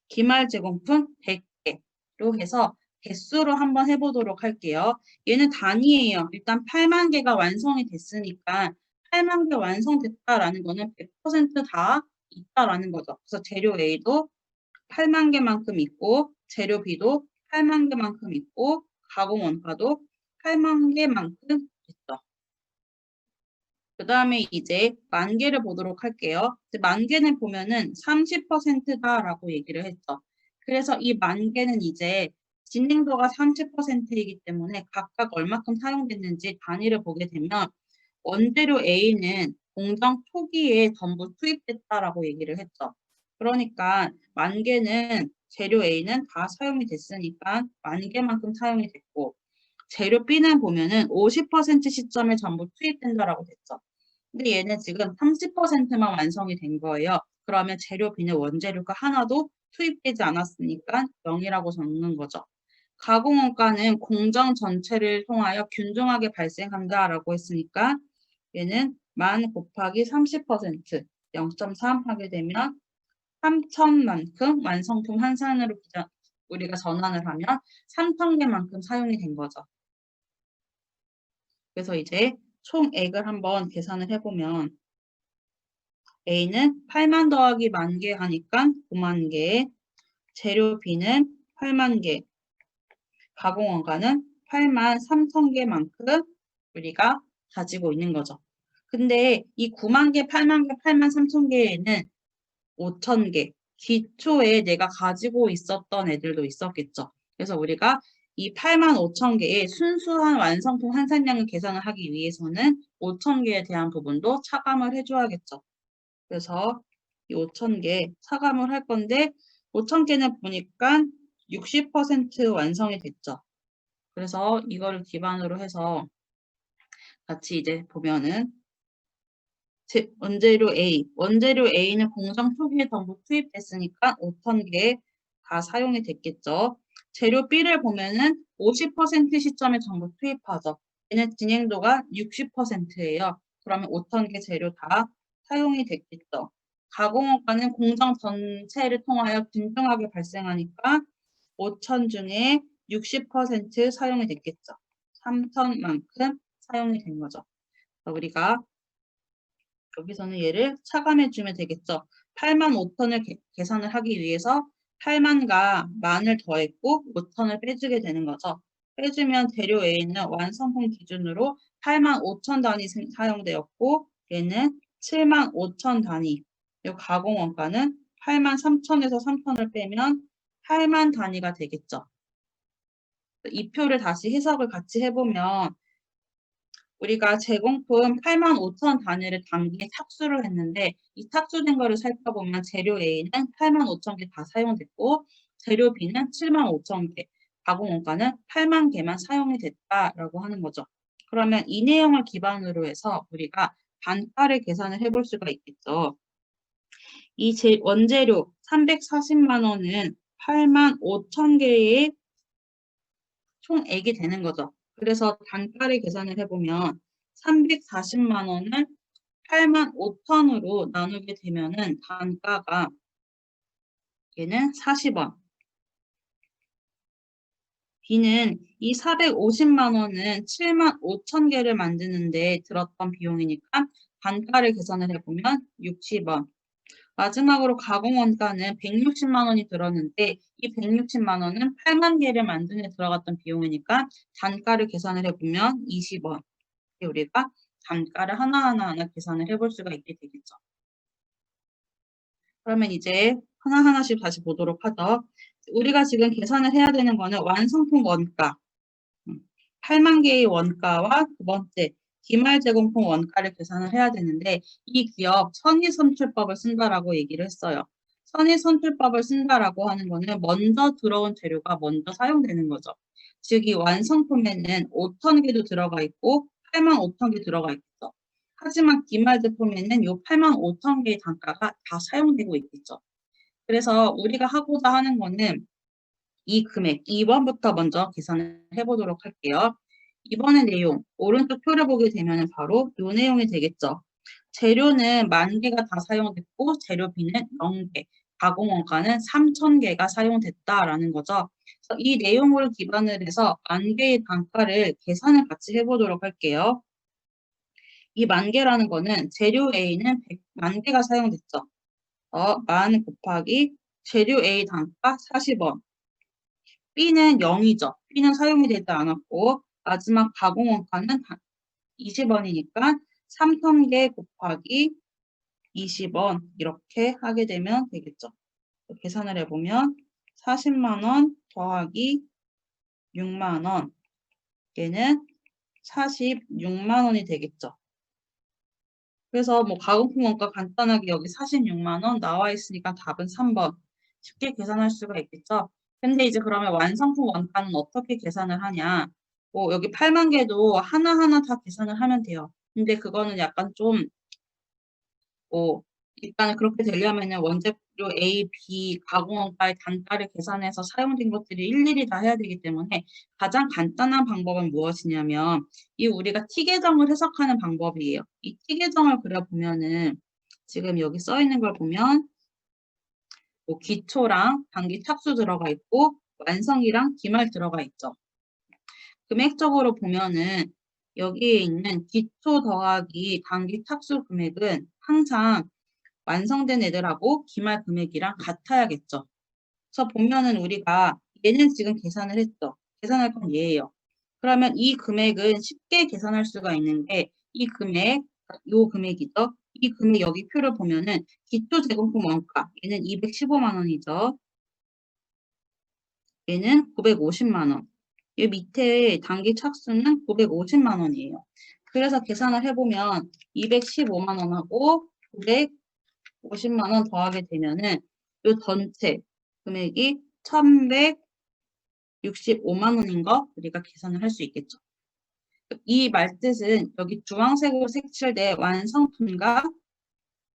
기말 제공품 100개로 해서 개수로 한번 해보도록 할게요. 얘는 단위예요. 일단 8만 개가 완성이 됐으니까 8만 개 완성됐다라는 거는 100%다 있다라는 거죠. 그래서 재료 A도 8만 개만큼 있고 재료 B도 8만 개만큼 있고 가공 원가도 8만 개만큼 있죠. 그 다음에 이제 만 개를 보도록 할게요. 만 개는 보면은 30%다라고 얘기를 했죠. 그래서 이 만 개는 이제 진행도가 30%이기 때문에 각각 얼마큼 사용됐는지 단위를 보게 되면 원재료 A는 공정 초기에 전부 투입됐다라고 얘기를 했죠. 그러니까 만 개는 재료 A는 다 사용이 됐으니까 만 개만큼 사용이 됐고 재료 B는 보면은 50% 시점에 전부 투입된다라고 됐죠. 근데 얘는 지금 30%만 완성이 된 거예요. 그러면 재료 B는 원재료가 하나도 투입되지 않았으니까 0이라고 적는 거죠. 가공원가는 공정 전체를 통하여 균등하게 발생한다라고 했으니까 얘는 만 곱하기 30% 0.3 하게 되면 3,000만큼 완성품 한산으로 우리가 전환을 하면 3,000개만큼 사용이 된 거죠. 그래서 이제 총액을 한번 계산을 해보면 A는 8만 더하기 10,000개 하니까 9만 개, 재료 B는 8만 개, 가공원가는 8만 3천 개만큼 우리가 가지고 있는 거죠. 근데 이 9만 개, 8만 개, 8만 3천 개에는 5천 개, 기초에 내가 가지고 있었던 애들도 있었겠죠. 그래서 우리가 이 8만 5천 개의 순수한 완성품 한산량을 계산을 하기 위해서는 5천 개에 대한 부분도 차감을 해줘야겠죠. 그래서 이 5천 개 차감을 할 건데 5천 개는 보니까 60% 완성이 됐죠. 그래서 이거를 기반으로 해서 같이 이제 보면은 원재료 A는 공정 초기에 전부 투입됐으니까 5천 개 다 사용이 됐겠죠. 재료 B를 보면은 50% 시점에 전부 투입하죠. 얘는 진행도가 60%예요. 그러면 5천 개 재료 다 사용이 됐겠죠. 가공업과는 공정 전체를 통하여 균등하게 발생하니까 5천 중에 60% 사용이 됐겠죠. 3천만큼 사용이 된 거죠. 우리가 여기서는 얘를 차감해 주면 되겠죠. 8만 5천을 계산을 하기 위해서 8만과 만을 더했고 5천을 빼주게 되는 거죠. 빼주면 재료 A는 완성품 기준으로 8만 5천 단위 사용되었고 얘는 7만 5천 단위. 이 가공 원가는 8만 3천에서 3천을 빼면 8만 단위가 되겠죠. 이 표를 다시 해석을 같이 해보면 우리가 제공품 8만 5천 단위를 단기에 착수를 했는데 이 착수된 거를 살펴보면 재료 A는 8만 5천 개 다 사용됐고 재료 B는 7만 5천 개, 가공 원가는 8만 개만 사용이 됐다라고 하는 거죠. 그러면 이 내용을 기반으로 해서 우리가 단가를 계산을 해볼 수가 있겠죠. 이 원재료 340만 원은 8만 5천 개의 총액이 되는 거죠. 그래서 단가를 계산을 해보면 340만 원을 8만 5천으로 나누게 되면은 단가가 얘는 40원. B는 이 450만 원은 7만 5천 개를 만드는데 들었던 비용이니까 단가를 계산을 해보면 60원. 마지막으로 가공 원가는 160만 원이 들었는데 이 160만 원은 8만 개를 만드는 데 들어갔던 비용이니까 단가를 계산을 해보면 20원. 우리가 단가를 하나하나 계산을 해볼 수가 있게 되겠죠. 그러면 이제 하나하나씩 다시 보도록 하죠. 우리가 지금 계산을 해야 되는 거는 완성품 원가, 8만 개의 원가와 두 번째 기말 제공품 원가를 계산을 해야 되는데 이 기업 선의선출법을 쓴다라고 얘기를 했어요. 선의선출법을 쓴다라고 하는 거는 먼저 들어온 재료가 먼저 사용되는 거죠. 즉 이 완성품에는 5천 개도 들어가 있고 8만 5천 개 들어가 있죠. 하지만 기말 제품에는 이 8만 5천 개의 단가가 다 사용되고 있겠죠. 그래서 우리가 하고자 하는 거는 이 금액 2번부터 먼저 계산을 해보도록 할게요. 이번의 내용, 오른쪽 표를 보게 되면 바로 이 내용이 되겠죠. 재료는 10,000개가 다 사용됐고 재료 B는 0개, 가공 원가는 3,000개가 사용됐다라는 거죠. 그래서 이 내용을 기반으로 해서 10,000개의 단가를 계산을 같이 해보도록 할게요. 이 10,000개라는 거는 재료 A는 100만 개가 사용됐죠. 10,000 곱하기 재료 A 단가 40원. B는 0이죠. B는 사용이 되지 않았고 마지막 가공 원가는 20원이니까 3,000개 곱하기 20원 이렇게 하게 되면 되겠죠. 계산을 해보면 40만 원 더하기 6만 원 얘는 46만 원이 되겠죠. 그래서 뭐 가공품 원가 간단하게 여기 46만 원 나와 있으니까 답은 3번 쉽게 계산할 수가 있겠죠. 근데 이제 그러면 완성품 원가는 어떻게 계산을 하냐? 뭐 여기 8만 개도 하나하나 다 계산을 하면 돼요. 근데 그거는 약간 좀 일단은 그렇게 되려면은 원재료 A, B 가공원가의 단가를 계산해서 사용된 것들이 일일이 다 해야 되기 때문에 가장 간단한 방법은 무엇이냐면 이 우리가 T 계정을 해석하는 방법이에요. 이 T 계정을 그려보면은 지금 여기 써 있는 걸 보면 기초랑 단기 착수 들어가 있고 완성이랑 기말 들어가 있죠. 금액적으로 보면은 여기에 있는 기초 더하기 단기 착수 금액은 항상 완성된 애들하고 기말 금액이랑 같아야겠죠. 그래서 보면은 우리가 얘는 지금 계산을 했죠. 계산할 건 얘예요. 그러면 이 금액은 쉽게 계산할 수가 있는데 이 금액, 요 금액이죠. 이 금액 여기 표를 보면은 기초 제공품 원가 얘는 215만 원이죠. 얘는 950만 원. 이 밑에 단기 착수는 950만 원이에요. 그래서 계산을 해보면 215만 원하고 950만 원 더하게 되면은 이 전체 금액이 1165만 원인 거 우리가 계산을 할 수 있겠죠. 이 말뜻은 여기 주황색으로 색칠된 완성품과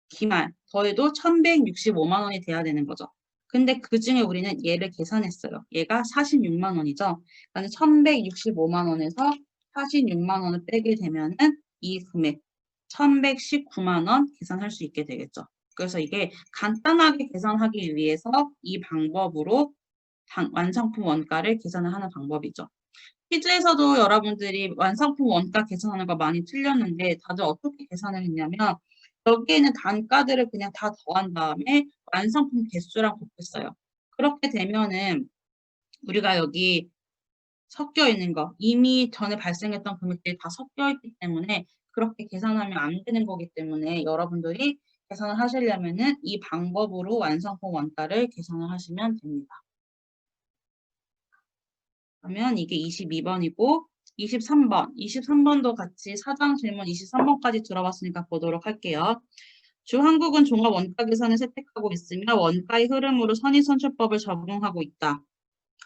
기말 더해도 1165만 원이 돼야 되는 거죠. 근데 그 중에 우리는 얘를 계산했어요. 얘가 46만 원이죠. 그러니까 1165만 원에서 46만 원을 빼게 되면은 이 금액 1119만 원 계산할 수 있게 되겠죠. 그래서 이게 간단하게 계산하기 위해서 이 방법으로 완성품 원가를 계산을 하는 방법이죠. 퀴즈에서도 여러분들이 완성품 원가 계산하는 거 많이 틀렸는데 다들 어떻게 계산을 했냐면 여기에는 단가들을 그냥 다 더한 다음에 완성품 개수랑 곱했어요. 그렇게 되면은 우리가 여기 섞여 있는 거 이미 전에 발생했던 금액들이 다 섞여 있기 때문에 그렇게 계산하면 안 되는 거기 때문에 여러분들이 계산을 하시려면은 이 방법으로 완성품 원가를 계산을 하시면 됩니다. 그러면 이게 22번이고 23번, 23번도 같이 사장 질문 23번까지 들어봤으니까 보도록 할게요. 주 한국은 종합 원가 계산을 채택하고 있으며 원가의 흐름으로 선의선출법을 적용하고 있다.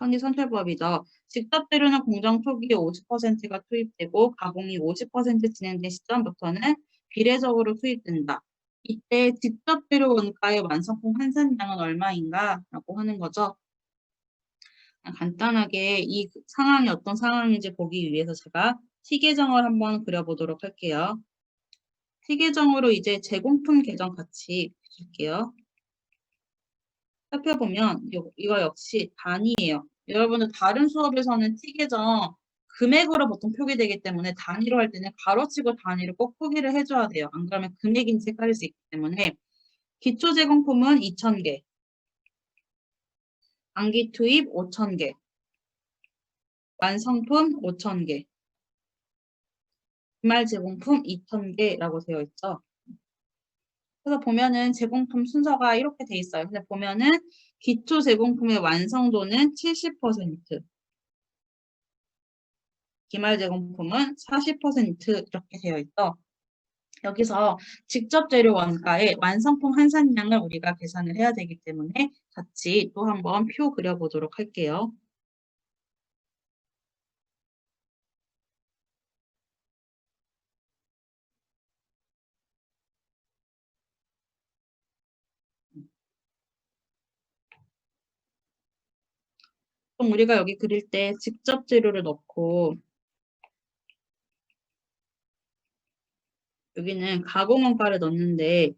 선의선출법이죠. 직접 재료는 공정 초기에 50%가 투입되고 가공이 50% 진행된 시점부터는 비례적으로 투입된다. 이때 직접 재료 원가의 완성품 환산량은 얼마인가? 라고 하는 거죠. 간단하게 이 상황이 어떤 상황인지 보기 위해서 제가 T 계정을 한번 그려보도록 할게요. T 계정으로 이제 제공품 계정 같이 줄게요. 살펴보면 이거 역시 단위예요. 여러분들 다른 수업에서는 T 계정 금액으로 보통 표기되기 때문에 단위로 할 때는 가로치고 단위로 꼭 표기를 해줘야 돼요. 안 그러면 금액인지 헷갈릴 수 있기 때문에 기초 제공품은 2,000개, 단기 투입 5,000개, 완성품 5,000개, 기말 제공품 2,000개라고 되어 있죠. 그래서 보면은 제공품 순서가 이렇게 돼 있어요. 근데 보면은 기초 제공품의 완성도는 70%, 기말 제공품은 40% 이렇게 되어 있죠. 여기서 직접 재료 원가의 완성품 환산량을 우리가 계산을 해야 되기 때문에 같이 또 한번 표 그려보도록 할게요. 그럼 우리가 여기 그릴 때 직접 재료를 넣고 여기는 가공원가를 넣는데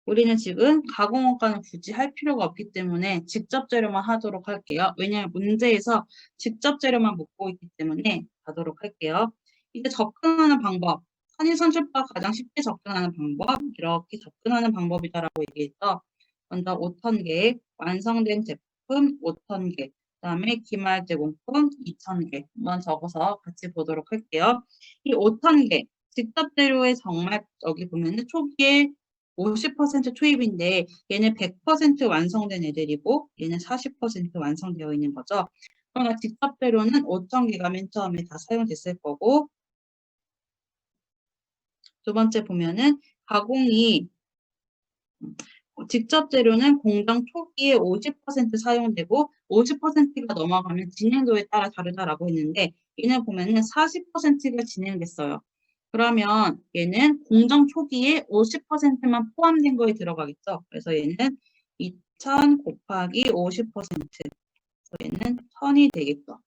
우리는 지금 가공원가는 굳이 할 필요가 없기 때문에 직접 재료만 하도록 할게요. 왜냐하면 문제에서 직접 재료만 묻고 있기 때문에 하도록 할게요. 이제 접근하는 방법. 선의선출법 가장 쉽게 접근하는 방법. 이렇게 접근하는 방법이다라고 얘기했죠. 먼저 5,000개, 완성된 제품 5,000개, 그 다음에 기말 제공품 2,000개 한번 적어서 같이 보도록 할게요. 이 5,000개, 직접 재료에 정말 여기 보면은 초기에 50% 투입인데 얘는 100% 완성된 애들이고 얘는 40% 완성되어 있는 거죠. 그러니까 직접 재료는 5,000개가 맨 처음에 다 사용됐을 거고 두 번째 보면은 가공이 직접 재료는 공정 초기에 50% 사용되고 50%가 넘어가면 진행도에 따라 다르다라고 했는데 얘는 보면은 40%가 진행됐어요. 그러면 얘는 공정 초기에 50%만 포함된 거에 들어가겠죠. 그래서 얘는 2000 곱하기 50%. 얘는 1000이 되겠죠.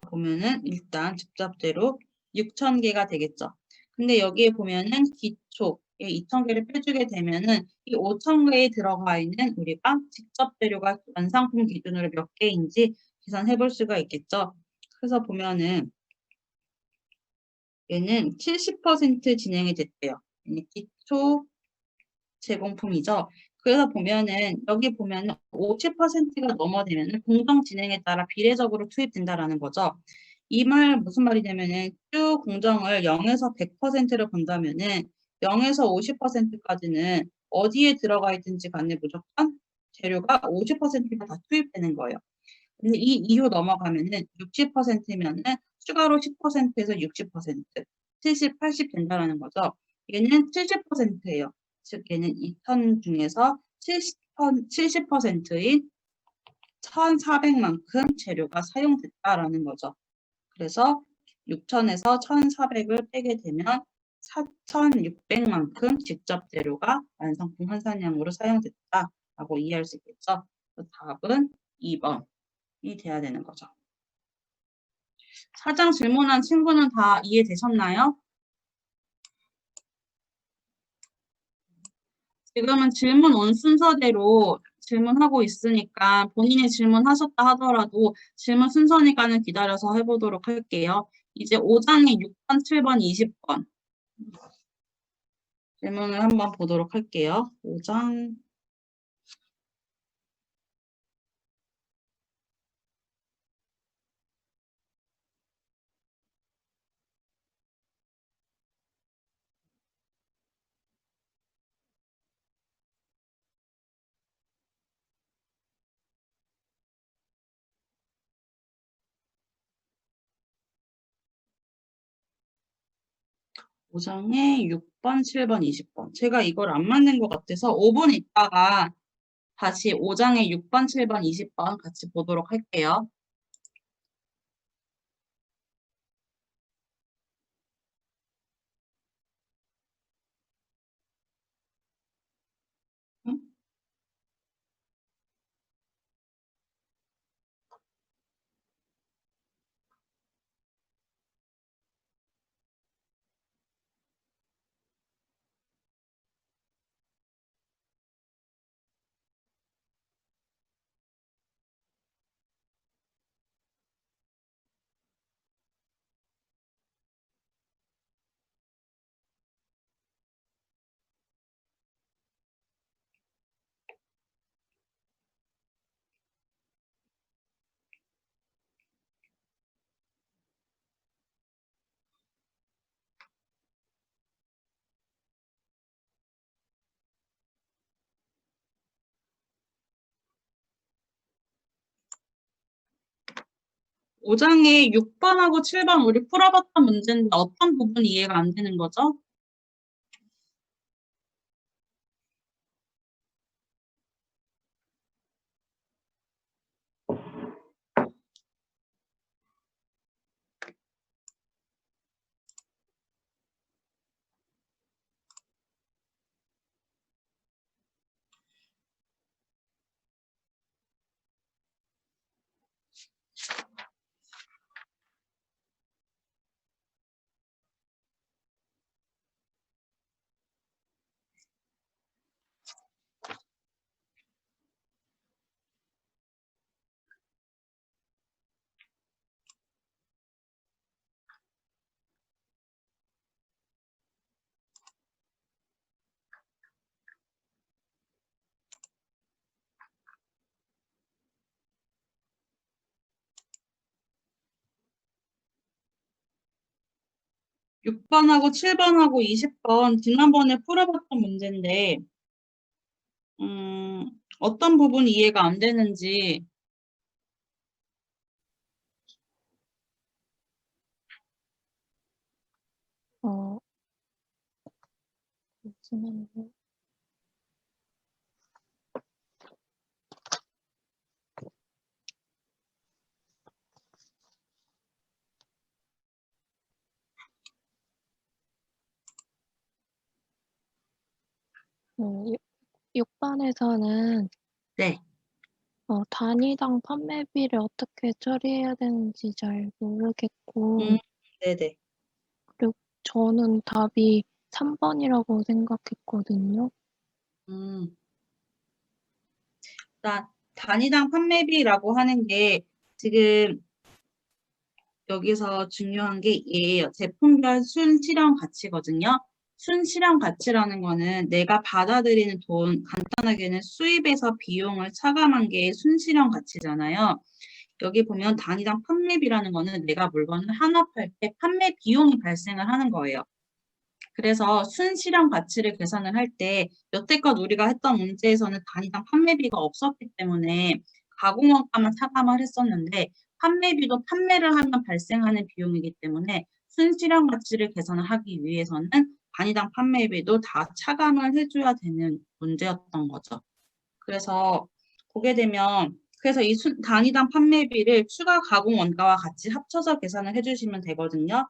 보면은 일단 집잡대로 6000개가 되겠죠. 근데 여기에 보면은 기초에 2000개를 빼주게 되면은 이 5000개에 들어가 있는 우리가 직접 재료가 완상품 기준으로 몇 개인지 계산해 볼 수가 있겠죠. 그래서 보면은 얘는 70% 진행이 됐대요. 기초 제공품이죠. 그래서 보면은 여기 보면은 50%가 넘어되면은 공정 진행에 따라 비례적으로 투입된다라는 거죠. 이 말 무슨 말이냐면은 쭉 공정을 0에서 100%를 본다면은 0에서 50%까지는 어디에 들어가 있든지 간에 무조건 재료가 50%가 다 투입되는 거예요. 근데 이 이후 넘어가면은 60%면은 추가로 10%에서 60%, 70, 80 된다라는 거죠. 얘는 70%예요. 즉 얘는 2턴 중에서 70%인 1,400만큼 재료가 사용됐다라는 거죠. 그래서 6,000에서 1,400을 빼게 되면 4,600만큼 직접 재료가 완성품 환산량으로 사용됐다라고 이해할 수 있겠죠. 답은 2번이 돼야 되는 거죠. 사장 질문한 친구는 다 이해되셨나요? 지금은 질문 온 순서대로 질문하고 있으니까 본인이 질문하셨다 하더라도 질문 순서니까는 기다려서 해보도록 할게요. 이제 5장의 6번, 7번, 20번 질문을 한번 보도록 할게요. 5장 5장의 6번, 7번, 20번. 제가 이걸 안 맞는 것 같아서 5분 있다가 다시 5장의 6번, 7번, 20번 같이 보도록 할게요. 응? 5장의 6번하고 7번 우리 풀어봤던 문제인데 어떤 부분이 이해가 안 되는 거죠? 육 번하고 7번하고 20번 지난번에 풀어봤던 문제인데 어떤 부분이 이해가 안 되는지 어, 잠시만요. 6번에서는 네. 단위당 판매비를 어떻게 처리해야 되는지 잘 모르겠고, 네네. 그리고 저는 답이 3번이라고 생각했거든요. 음, 일단 단위당 판매비라고 하는 게 지금 여기서 중요한 게 얘예요. 제품별 순실현 가치거든요. 순실현 가치라는 거는 내가 받아들이는 돈, 간단하게는 수입에서 비용을 차감한 게 순실현 가치잖아요. 여기 보면 단위당 판매비라는 거는 내가 물건을 하나 팔 때 판매 비용이 발생을 하는 거예요. 그래서 순실현 가치를 계산을 할 때 여태껏 우리가 했던 문제에서는 단위당 판매비가 없었기 때문에 가공원가만 차감을 했었는데 판매비도 판매를 하면 발생하는 비용이기 때문에 순실현 가치를 계산을 하기 위해서는 단위당 판매비도 다 차감을 해줘야 되는 문제였던 거죠. 그래서 보게 되면 그래서 이 단위당 판매비를 추가 가공 원가와 같이 합쳐서 계산을 해주시면 되거든요.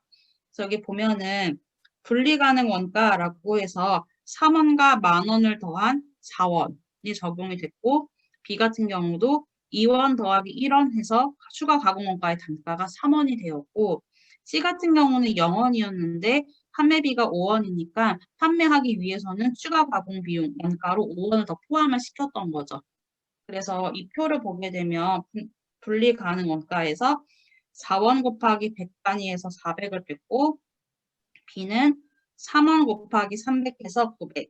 그래서 여기 보면은 분리가능 원가라고 해서 3원과 10,000원을 더한 4원이 적용이 됐고 B 같은 경우도 2원 더하기 1원 해서 추가 가공 원가의 단가가 3원이 되었고 C 같은 경우는 0원이었는데 판매비가 5원이니까 판매하기 위해서는 추가 가공 비용 원가로 5원을 더 포함을 시켰던 거죠. 그래서 이 표를 보게 되면 분리 가능 원가에서 4원 곱하기 100 단위에서 400을 뺐고 B는 3원 곱하기 300해서 900,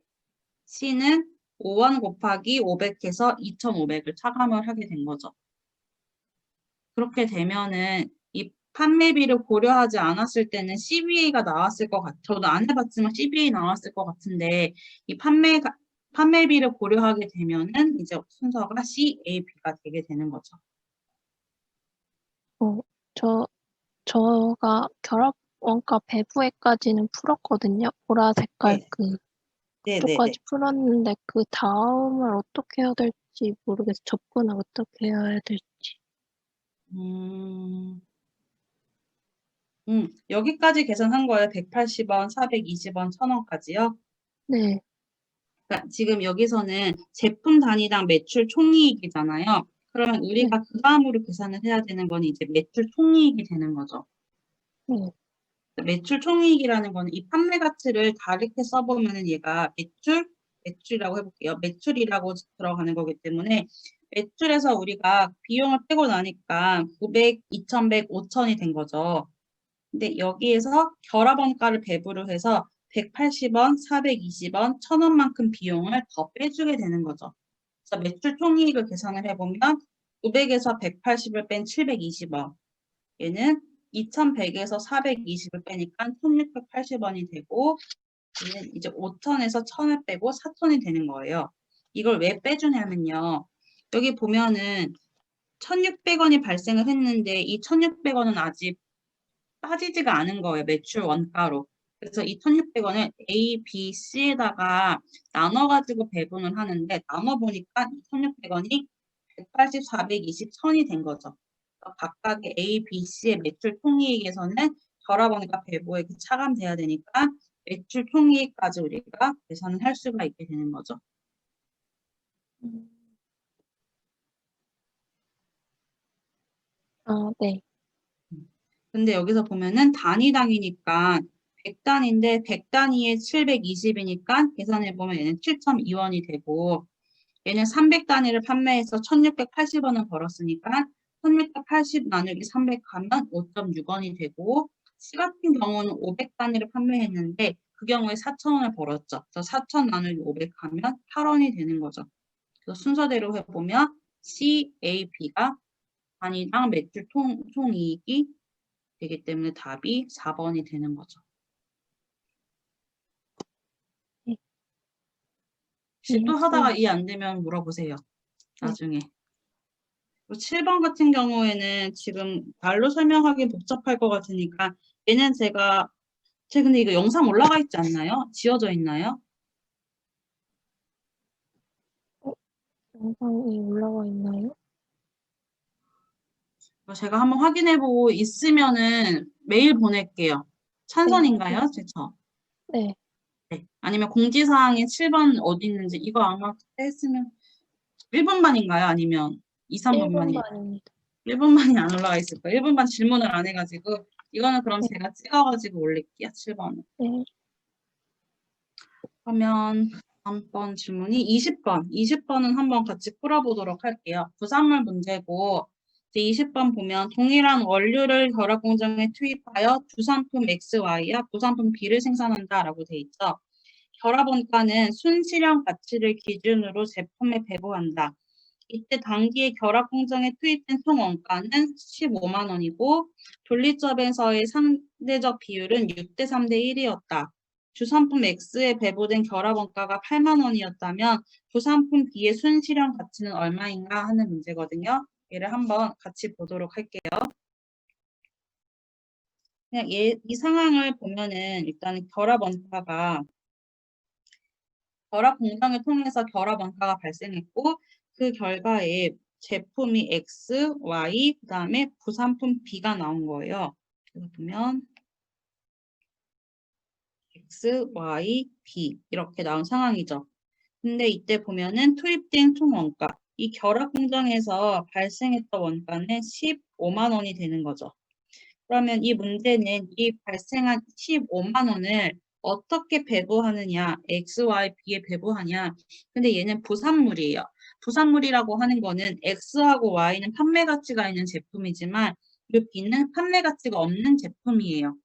C는 5원 곱하기 500해서 2,500을 차감을 하게 된 거죠. 그렇게 되면은 이 판매비를 고려하지 않았을 때는 CBA가 나왔을 것 같아요. 저도 안 해봤지만 CBA 나왔을 것 같은데 이 판매비를 고려하게 되면은 이제 순서가 CAB가 되게 되는 거죠. 저가 결합 원가 배부에까지는 풀었거든요. 보라 색깔 네. 네네네. 그쪽까지 풀었는데 그 다음을 어떻게 해야 될지 모르겠어요. 접근을 어떻게 해야 될지. 여기까지 계산한 거예요. 180원, 420원, 1,000원까지요. 네, 그러니까 지금 여기서는 제품 단위당 매출 총이익이잖아요. 그러면 네, 우리가 그 다음으로 계산을 해야 되는 건 이제 매출 총이익이 되는 거죠. 네. 매출 총이익이라는 거는 이 판매 가치를 다르게 써보면은 얘가 매출이라고 해볼게요. 매출이라고 들어가는 거기 때문에 매출에서 우리가 비용을 빼고 나니까 900, 2,100, 5,000이 된 거죠. 근데 여기에서 결합원가를 배분을 해서 180원, 420원, 1,000원만큼 비용을 더 빼주게 되는 거죠. 그래서 매출 총이익을 계산을 해보면 900에서 180을 뺀 720원, 얘는 2,100에서 420을 빼니까 1,680원이 되고 얘는 이제 5,000에서 1,000을 빼고 4,000이 되는 거예요. 이걸 왜 빼주냐면요. 여기 보면은 1,600원이 발생을 했는데 이 1,600원은 아직 빠지지가 않은 거예요. 매출 원가로. 그래서 이 1,600원을 A, B, C에다가 나눠가지고 배분을 하는데 나눠보니까 이 1,600원이 180, 420, 1,000이 된 거죠. 그러니까 각각의 A, B, C의 매출 총이익에서는 결합원가 배부액이 차감돼야 되니까 매출 총이익까지 우리가 계산을 할 수가 있게 되는 거죠. 음. 아, 네, 근데 여기서 보면은 단위당이니까 100단인데 100단위에 720이니까 계산해보면 얘는 7,002원이 되고 얘는 300단위를 판매해서 1,680원을 벌었으니까 1,680 나누기 300 하면 5.6원이 되고 C 같은 경우는 500단위를 판매했는데 그 경우에 4,000원을 벌었죠. 그래서 4,000 나누기 500 하면 8원이 되는 거죠. 그래서 순서대로 해보면 C, A, B가 단위당 매출 총이익이 되기 때문에 답이 4번이 되는 거죠. 네, 혹시 또 하다가 이해했어요. 이해 안 되면 물어보세요. 네, 나중에. 7번 같은 경우에는 지금 말로 설명하기 복잡할 것 같으니까 얘는 제가 근데 이거 영상 올라가 있지 않나요? 지워져 있나요? 영상이 올라와 있나요? 제가 한번 확인해보고 있으면은 메일 보낼게요. 네, 찬선인가요? 제처. 네, 네. 아니면 공지사항에 7번 어디 있는지 이거 아마 그때 했으면 1분만인가요? 아니면 2, 3분만이? 1분만입니다. 1분만이 안 올라가 있을 거예요. 1분만 질문을 안 해가지고 이거는 그럼 제가 찍어가지고 올릴게요. 7번은. 네. 그러면 다음번 질문이 20번. 20번은 한번 같이 풀어보도록 할게요. 부산물 문제고 이제 20번 보면 동일한 원료를 결합 공정에 투입하여 주산품 XY와 부산품 B를 생산한다라고 돼 있죠. 결합 원가는 순실현 가치를 기준으로 제품에 배부한다. 이때 당기의 결합 공정에 투입된 총 원가는 15만 원이고 돌리점에서의 상대적 비율은 6대 3대 1이었다. 주산품 X에 배부된 결합 원가가 8만 원이었다면 주산품 B의 순실현 가치는 얼마인가 하는 문제거든요. 얘를 한번 같이 보도록 할게요. 그냥 이 상황을 보면은 일단 결합 원가가 결합 공정을 통해서 결합 원가가 발생했고 그 결과에 제품이 X, Y, 그 다음에 부산품 B가 나온 거예요. 그래서 보면 X, Y, B 이렇게 나온 상황이죠. 근데 이때 보면은 투입된 총 원가, 이 결합 공정에서 발생했던 원가는 15만 원이 되는 거죠. 그러면 이 문제는 이 발생한 15만 원을 어떻게 배부하느냐, X, Y, B에 배부하냐. 근데 얘는 부산물이에요. 부산물이라고 하는 거는 X하고 Y는 판매 가치가 있는 제품이지만 이 B는 판매 가치가 없는 제품이에요.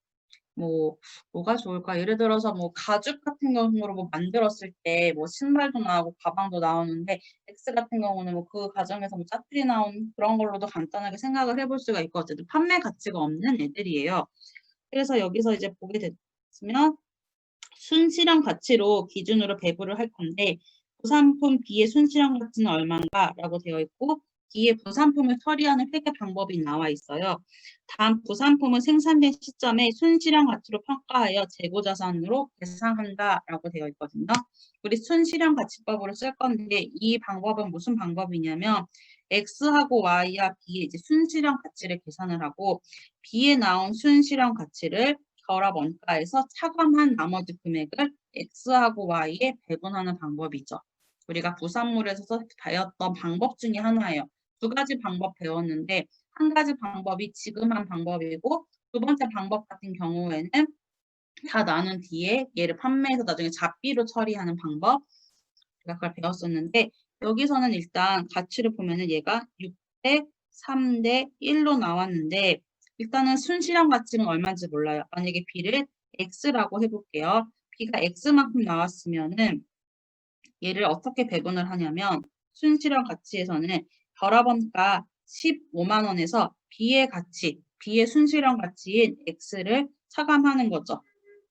뭐가 좋을까? 예를 들어서 뭐 가죽 같은 경우로 뭐 만들었을 때 뭐 신발도 나오고 가방도 나오는데 X 같은 경우는 뭐 그 과정에서 뭐 짜투리 나온 그런 걸로도 간단하게 생각을 해볼 수가 있거든요. 판매 가치가 없는 애들이에요. 그래서 여기서 이제 보게 됐으면 순실현 가치로 기준으로 배부를 할 건데 부산품 B의 순실현 가치는 얼마인가라고 되어 있고 B의 부산품을 처리하는 회계 방법이 나와 있어요. 다음 부산품은 생산된 시점에 순실현 가치로 평가하여 재고자산으로 계산한다라고 되어 있거든요. 우리 순실현 가치법으로 쓸 건데 이 방법은 무슨 방법이냐면 X하고 Y와 B의 이제 순실현 가치를 계산을 하고 B에 나온 순실현 가치를 결합 원가에서 차감한 나머지 금액을 X하고 Y에 배분하는 방법이죠. 우리가 부산물에서 배웠던 방법 중에 하나예요. 두 가지 방법 배웠는데 한 가지 방법이 지금 한 방법이고 두 번째 방법 같은 경우에는 다 나눈 뒤에 얘를 판매해서 나중에 잡비로 처리하는 방법 제가 그걸 배웠었는데 여기서는 일단 가치를 보면은 얘가 6대 3대 1로 나왔는데 일단은 순실현 가치는 얼마인지 몰라요. 만약에 B를 X라고 해볼게요. B가 X만큼 나왔으면은 얘를 어떻게 배분을 하냐면 순실현 가치에서는 결합원가 15만 원에서 B의 가치, B의 순실현 가치인 X를 차감하는 거죠.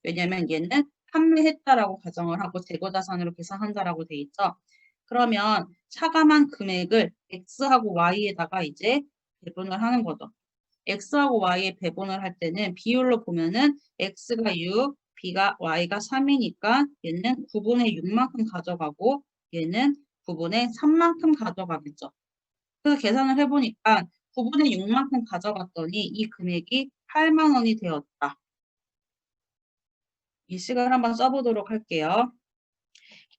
왜냐면 얘는 판매했다라고 가정을 하고 재고자산으로 계산한다라고 돼 있죠. 그러면 차감한 금액을 X하고 Y에다가 이제 배분을 하는 거죠. X하고 Y에 배분을 할 때는 비율로 보면은 X가 6, B가 Y가 3이니까 얘는 9분의 6만큼 가져가고 얘는 9분의 3만큼 가져가겠죠. 그래서 계산을 해보니까 9분의 6만큼 가져갔더니 이 금액이 8만 원이 되었다. 이 식을 한번 써보도록 할게요.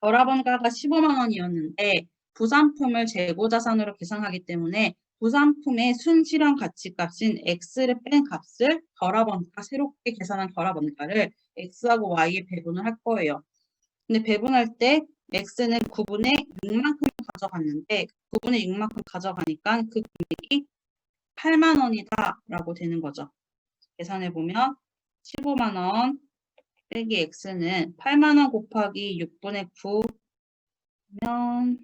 결합원가가 15만 원이었는데 부산품을 재고자산으로 계산하기 때문에 부산품의 순실현 가치값인 X를 뺀 값을 결합원가, 새롭게 계산한 결합원가를 X하고 Y에 배분을 할 거예요. 근데 배분할 때 X는 9분의 6만큼 가져갔는데 9분의 6만큼 가져가니까 그 금액이 8만 원이다 라고 되는 거죠. 계산해보면 15만 원 빼기 X는 8만 원 곱하기 6분의 9면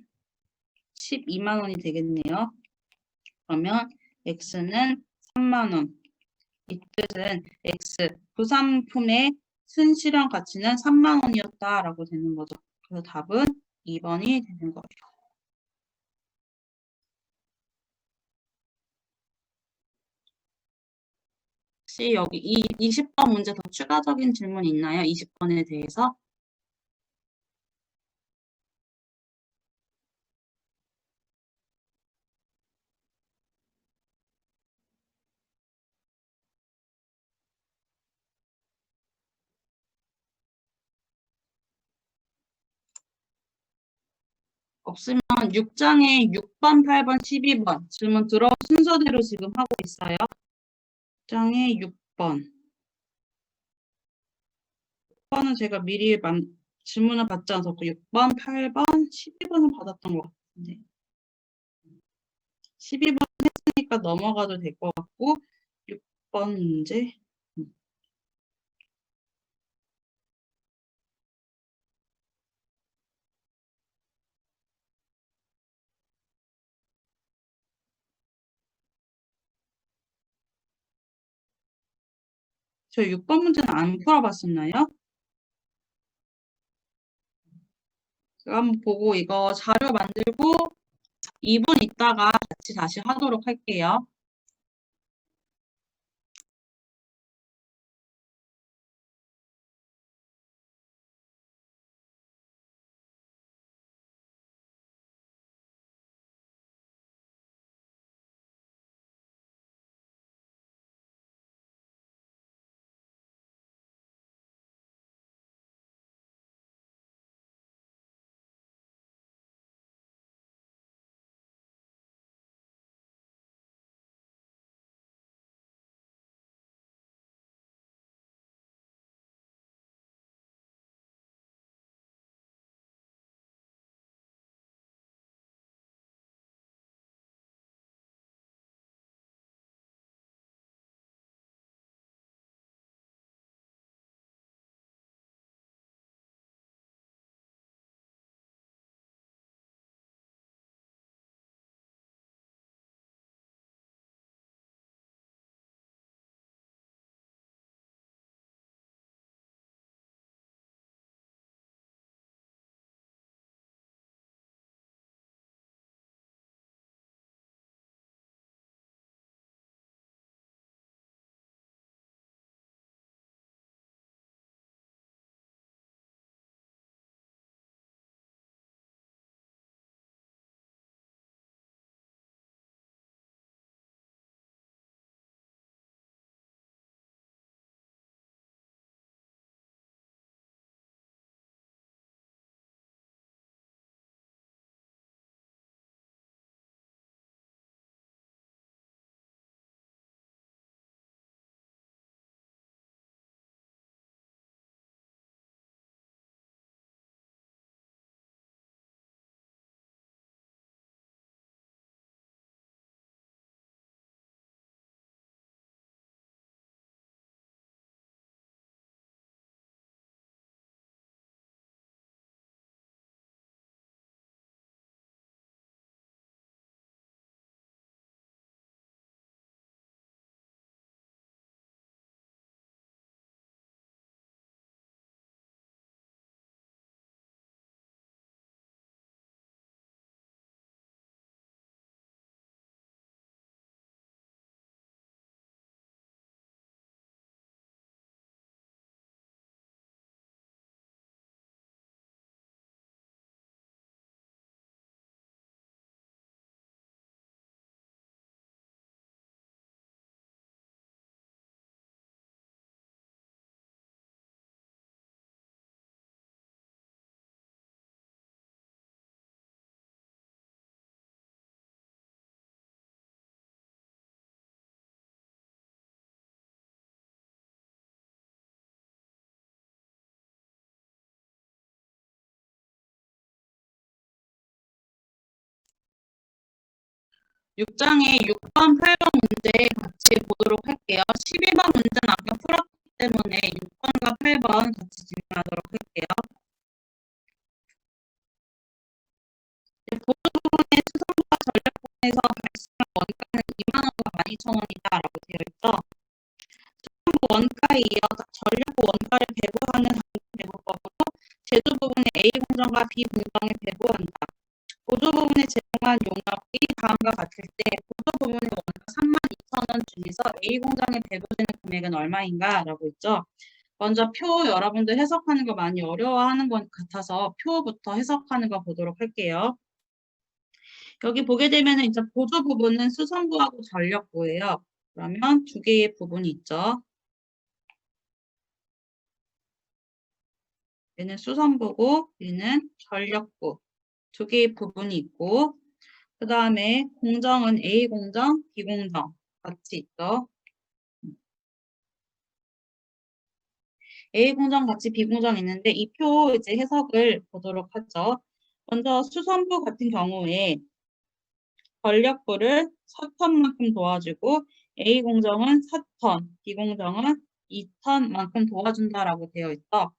12만 원이 되겠네요. 그러면 X는 3만 원. 이 뜻은 X, 부산품의 순실현 가치는 3만 원이었다라고 되는 거죠. 그래서 답은 2번이 되는 거예요. 혹시 여기 이 20번 문제 더 추가적인 질문 있나요? 20번에 대해서? 없으면 6장에 6번, 8번, 12번 질문 들어온 순서대로 지금 하고 있어요. 6장에 6번. 6번은 제가 미리 질문을 받지 않았고 6번, 8번, 12번은 받았던 것 같은데 12번 했으니까 넘어가도 될 것 같고 6번 문제 저 6번 문제는 안 풀어봤었나요? 제가 한번 보고 이거 자료 만들고 2분 있다가 같이 다시 하도록 할게요. 육 6장에 6번, 8번 문제 같이 보도록 할게요. 12번 문제는 아까 풀었기 때문에 6번과 8번 같이 진행하도록 할게요. 보조 부분의 수성과 전략부분에서 발생한 원가는 2만 원과 12,000원이다라고 되어 있죠. 수성부 원가에 이어 전략부 원가를 배분하는 배분법으로 제조 부분의 A 공정과 B 공정을 배분한다. 보조 부분에 제공한 용역이 다음과 같을 때 보조 부분의 원가 32,000원 중에서 A 공장에 배부되는 금액은 얼마인가? 라고 있죠. 먼저 표 여러분들 해석하는 거 많이 어려워하는 것 같아서 표부터 해석하는 거 보도록 할게요. 여기 보게 되면 이제 보조 부분은 수성부하고 전력부예요. 그러면 두 개의 부분이 있죠. 얘는 수성부고 얘는 전력부. 두 개의 부분이 있고 그 다음에 공정은 A 공정, B 공정 같이 있죠. A 공정 같이 B 공정 있는데 이 표 이제 해석을 보도록 하죠. 먼저 수선부 같은 경우에 전력부를 4턴만큼 도와주고 A 공정은 4턴, B 공정은 2턴만큼 도와준다라고 되어 있어.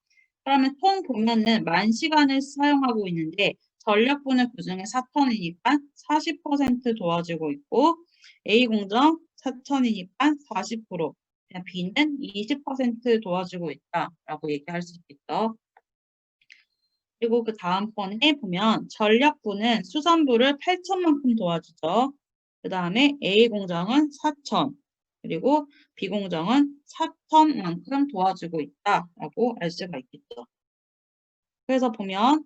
그러면 총 보면은 10,000시간을 사용하고 있는데 전력부는 그중에 4턴이니까 40% 도와주고 있고 A 공정 4턴이니까 40%, 그냥 B는 20% 도와주고 있다라고 얘기할 수 있겠죠. 그리고 그 다음번에 보면 전력부는 수선부를 8,000만큼 도와주죠. 그 다음에 A 공정은 4,000, 그리고 B 공정은 4,000만큼 도와주고 있다라고 알 수가 있겠죠. 그래서 보면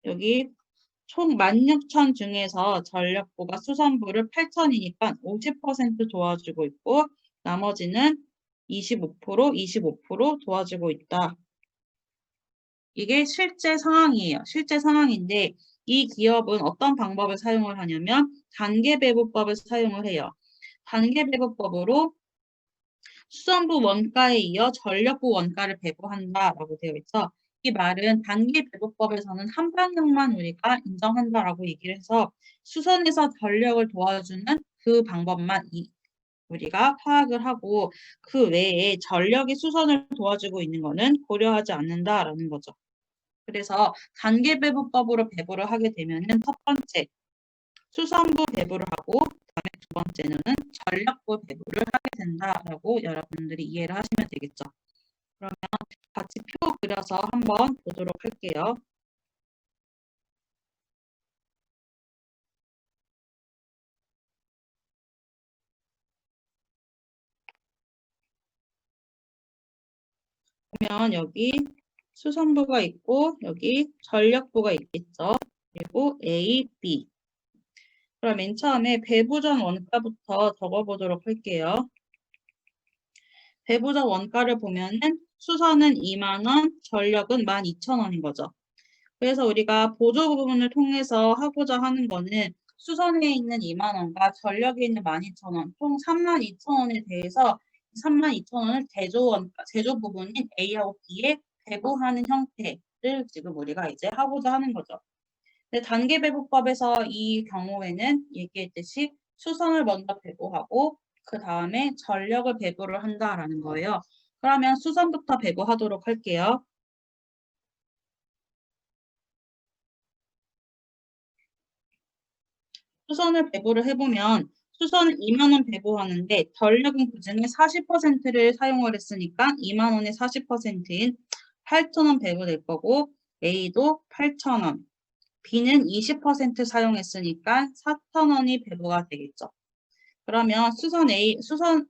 여기 총 16,000 중에서 전력부가 수선부를 8,000이니까 50% 도와주고 있고 나머지는 25% 도와주고 있다. 이게 실제 상황이에요. 실제 상황인데 이 기업은 어떤 방법을 사용을 하냐면 단계배부법을 사용을 해요. 단계배부법으로 수선부 원가에 이어 전력부 원가를 배부한다라고 되어 있어. 이 말은 단계배부법에서는 한 방향만 우리가 인정한다라고 얘기를 해서 수선에서 전력을 도와주는 그 방법만 우리가 파악을 하고 그 외에 전력이 수선을 도와주고 있는 것은 고려하지 않는다라는 거죠. 그래서 단계배부법으로 배부를 하게 되면은 첫 번째 수선부 배부를 하고 그다음에 두 번째는 전력부 배부를 하게 된다라고 여러분들이 이해를 하시면 되겠죠. 그러면 같이 표 그려서 한번 보도록 할게요. 보면 여기 수선부가 있고 여기 전력부가 있겠죠. 그리고 A, B. 그럼 맨 처음에 배부전 원가부터 적어보도록 할게요. 배부전 원가를 보면은 수선은 20,000원, 전력은 12,000원인 거죠. 그래서 우리가 보조 부분을 통해서 하고자 하는 거는 수선에 있는 20,000원과 전력에 있는 12,000원, 총 32,000원에 대해서 32,000원을 제조 부분인 A하고 B에 배부하는 형태를 지금 우리가 이제 하고자 하는 거죠. 근데 단계배부법에서 이 경우에는 얘기했듯이 수선을 먼저 배부하고 그 다음에 전력을 배부를 한다라는 거예요. 그러면 수선부터 배부하도록 할게요. 수선을 배부를 해보면 수선은 20,000원 배부하는데 전력은 그중에 40%를 사용을 했으니까 20,000원의 40%인 8,000원 배부될 거고 A도 8,000원, B는 20% 사용했으니까 4,000원이 배부가 되겠죠. 그러면 수선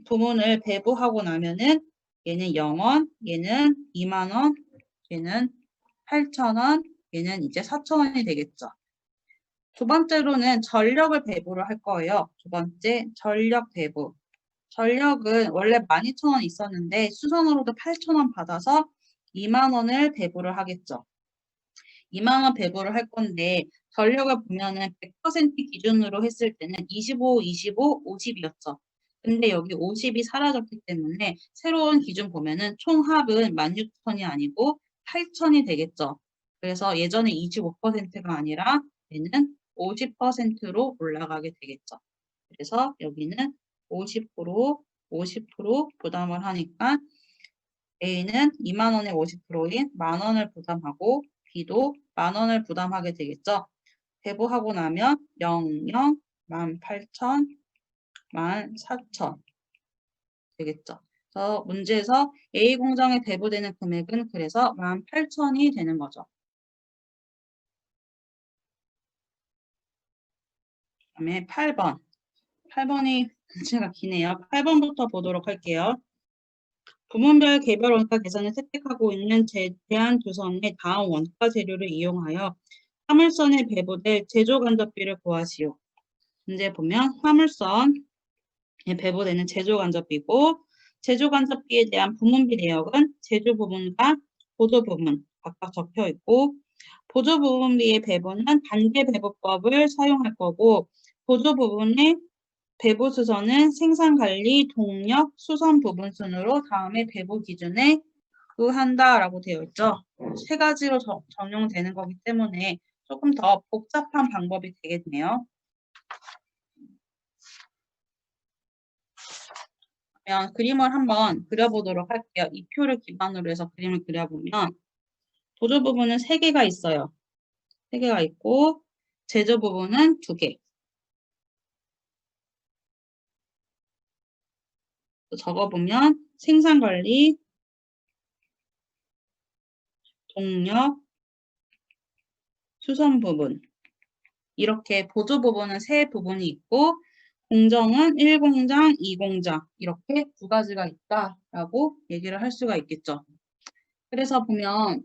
부문을 배부하고 나면은 얘는 0원, 얘는 20,000원, 얘는 8,000원, 얘는 이제 4,000원이 되겠죠. 두 번째로는 전력을 배부를 할 거예요. 두 번째, 전력 배부. 전력은 원래 12,000원 있었는데 수선으로도 8,000원 받아서 20,000원을 배부를 하겠죠. 20,000원 배부를 할 건데 전력을 보면은 100% 기준으로 했을 때는 25, 25, 50이었죠. 근데 여기 50이 사라졌기 때문에 새로운 기준 보면은 총 합은 16,000이 아니고 8,000이 되겠죠. 그래서 예전에 25%가 아니라 얘는 50%로 올라가게 되겠죠. 그래서 여기는 50% 부담을 하니까 A는 20,000원의 50%인 10,000원을 부담하고 B도 10,000원을 부담하게 되겠죠. 배부하고 나면 0, 0, 18,000, 14,000 되겠죠. 그래서 문제에서 A 공장에 배부되는 금액은 그래서 18,000이 되는 거죠. 그다음에 8번. 8번이 문제가 기네요. 8번부터 보도록 할게요. 부문별 개별 원가 계산을 채택하고 있는 대한조선의 다음 원가 재료를 이용하여 화물선에 배부될 제조간접비를 구하시오. 문제 보면 화물선에 배부되는 제조간접비고 제조간접비에 대한 부문비 내역은 제조 부분과 보조 부분 각각 적혀 있고 보조부분비의 배분은 단계 배분법을 사용할 거고 보조 부분의 배부 수선은 생산관리, 동력, 수선 부분 순으로 다음에 배부 기준에 의한다라고 되어 있죠. 세 가지로 적용되는 거기 때문에 조금 더 복잡한 방법이 되겠네요. 그러면 그림을 한번 그려보도록 할게요. 이 표를 기반으로 해서 그림을 그려보면 보조 부분은 3개가 있어요. 3개가 있고 제조 부분은 2개. 적어보면 생산관리, 동력, 수선 부분 이렇게 보조 부분은 3부분이 있고 공정은 1공장, 2공장 이렇게 2가지가 있다라고 얘기를 할 수가 있겠죠. 그래서 보면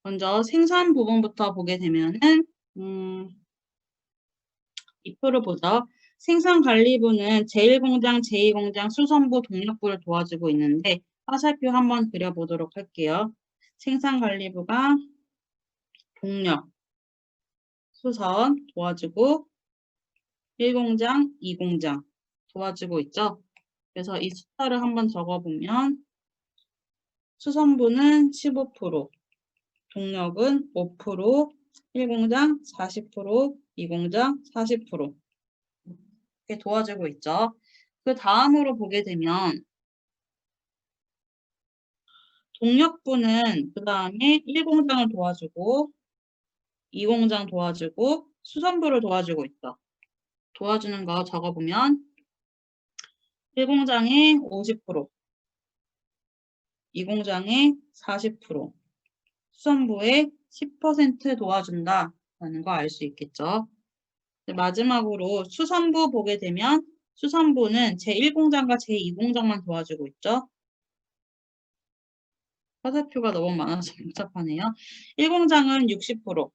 먼저 생산 부분부터 보게 되면은 이 표를 보죠. 생산관리부는 제1공장, 제2공장, 수선부, 동력부를 도와주고 있는데 화살표 한번 그려보도록 할게요. 생산관리부가 동력, 수선 도와주고 1공장, 2공장 도와주고 있죠. 그래서 이 숫자를 한번 적어보면 수선부는 15%, 동력은 5%, 1공장 40%, 2공장 40% 이렇게 도와주고 있죠. 그 다음으로 보게 되면 동력부는 그 다음에 1공장을 도와주고 2공장 도와주고 수선부를 도와주고 있죠. 도와주는 거 적어보면 1공장에 50%, 2공장에 40%, 수선부에 10% 도와준다라는 거 알 수 있겠죠. 마지막으로 수선부 보게 되면 수선부는 제1공장과 제2공장만 도와주고 있죠. 화살표가 너무 많아서 복잡하네요. 1공장은 60%,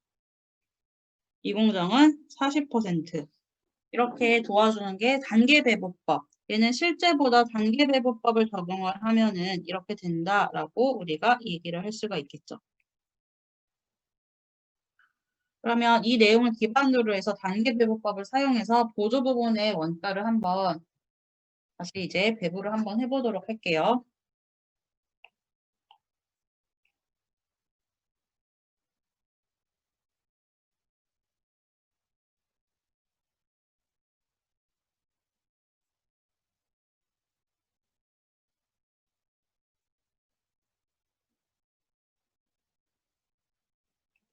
2공장은 40% 이렇게 도와주는 게 단계 배분법. 얘는 실제보다 단계 배분법을 적용을 하면은 이렇게 된다라고 우리가 얘기를 할 수가 있겠죠. 그러면 이 내용을 기반으로 해서 단계 배분법을 사용해서 보조 부분의 원가를 한번 다시 이제 배분을 한번 해보도록 할게요.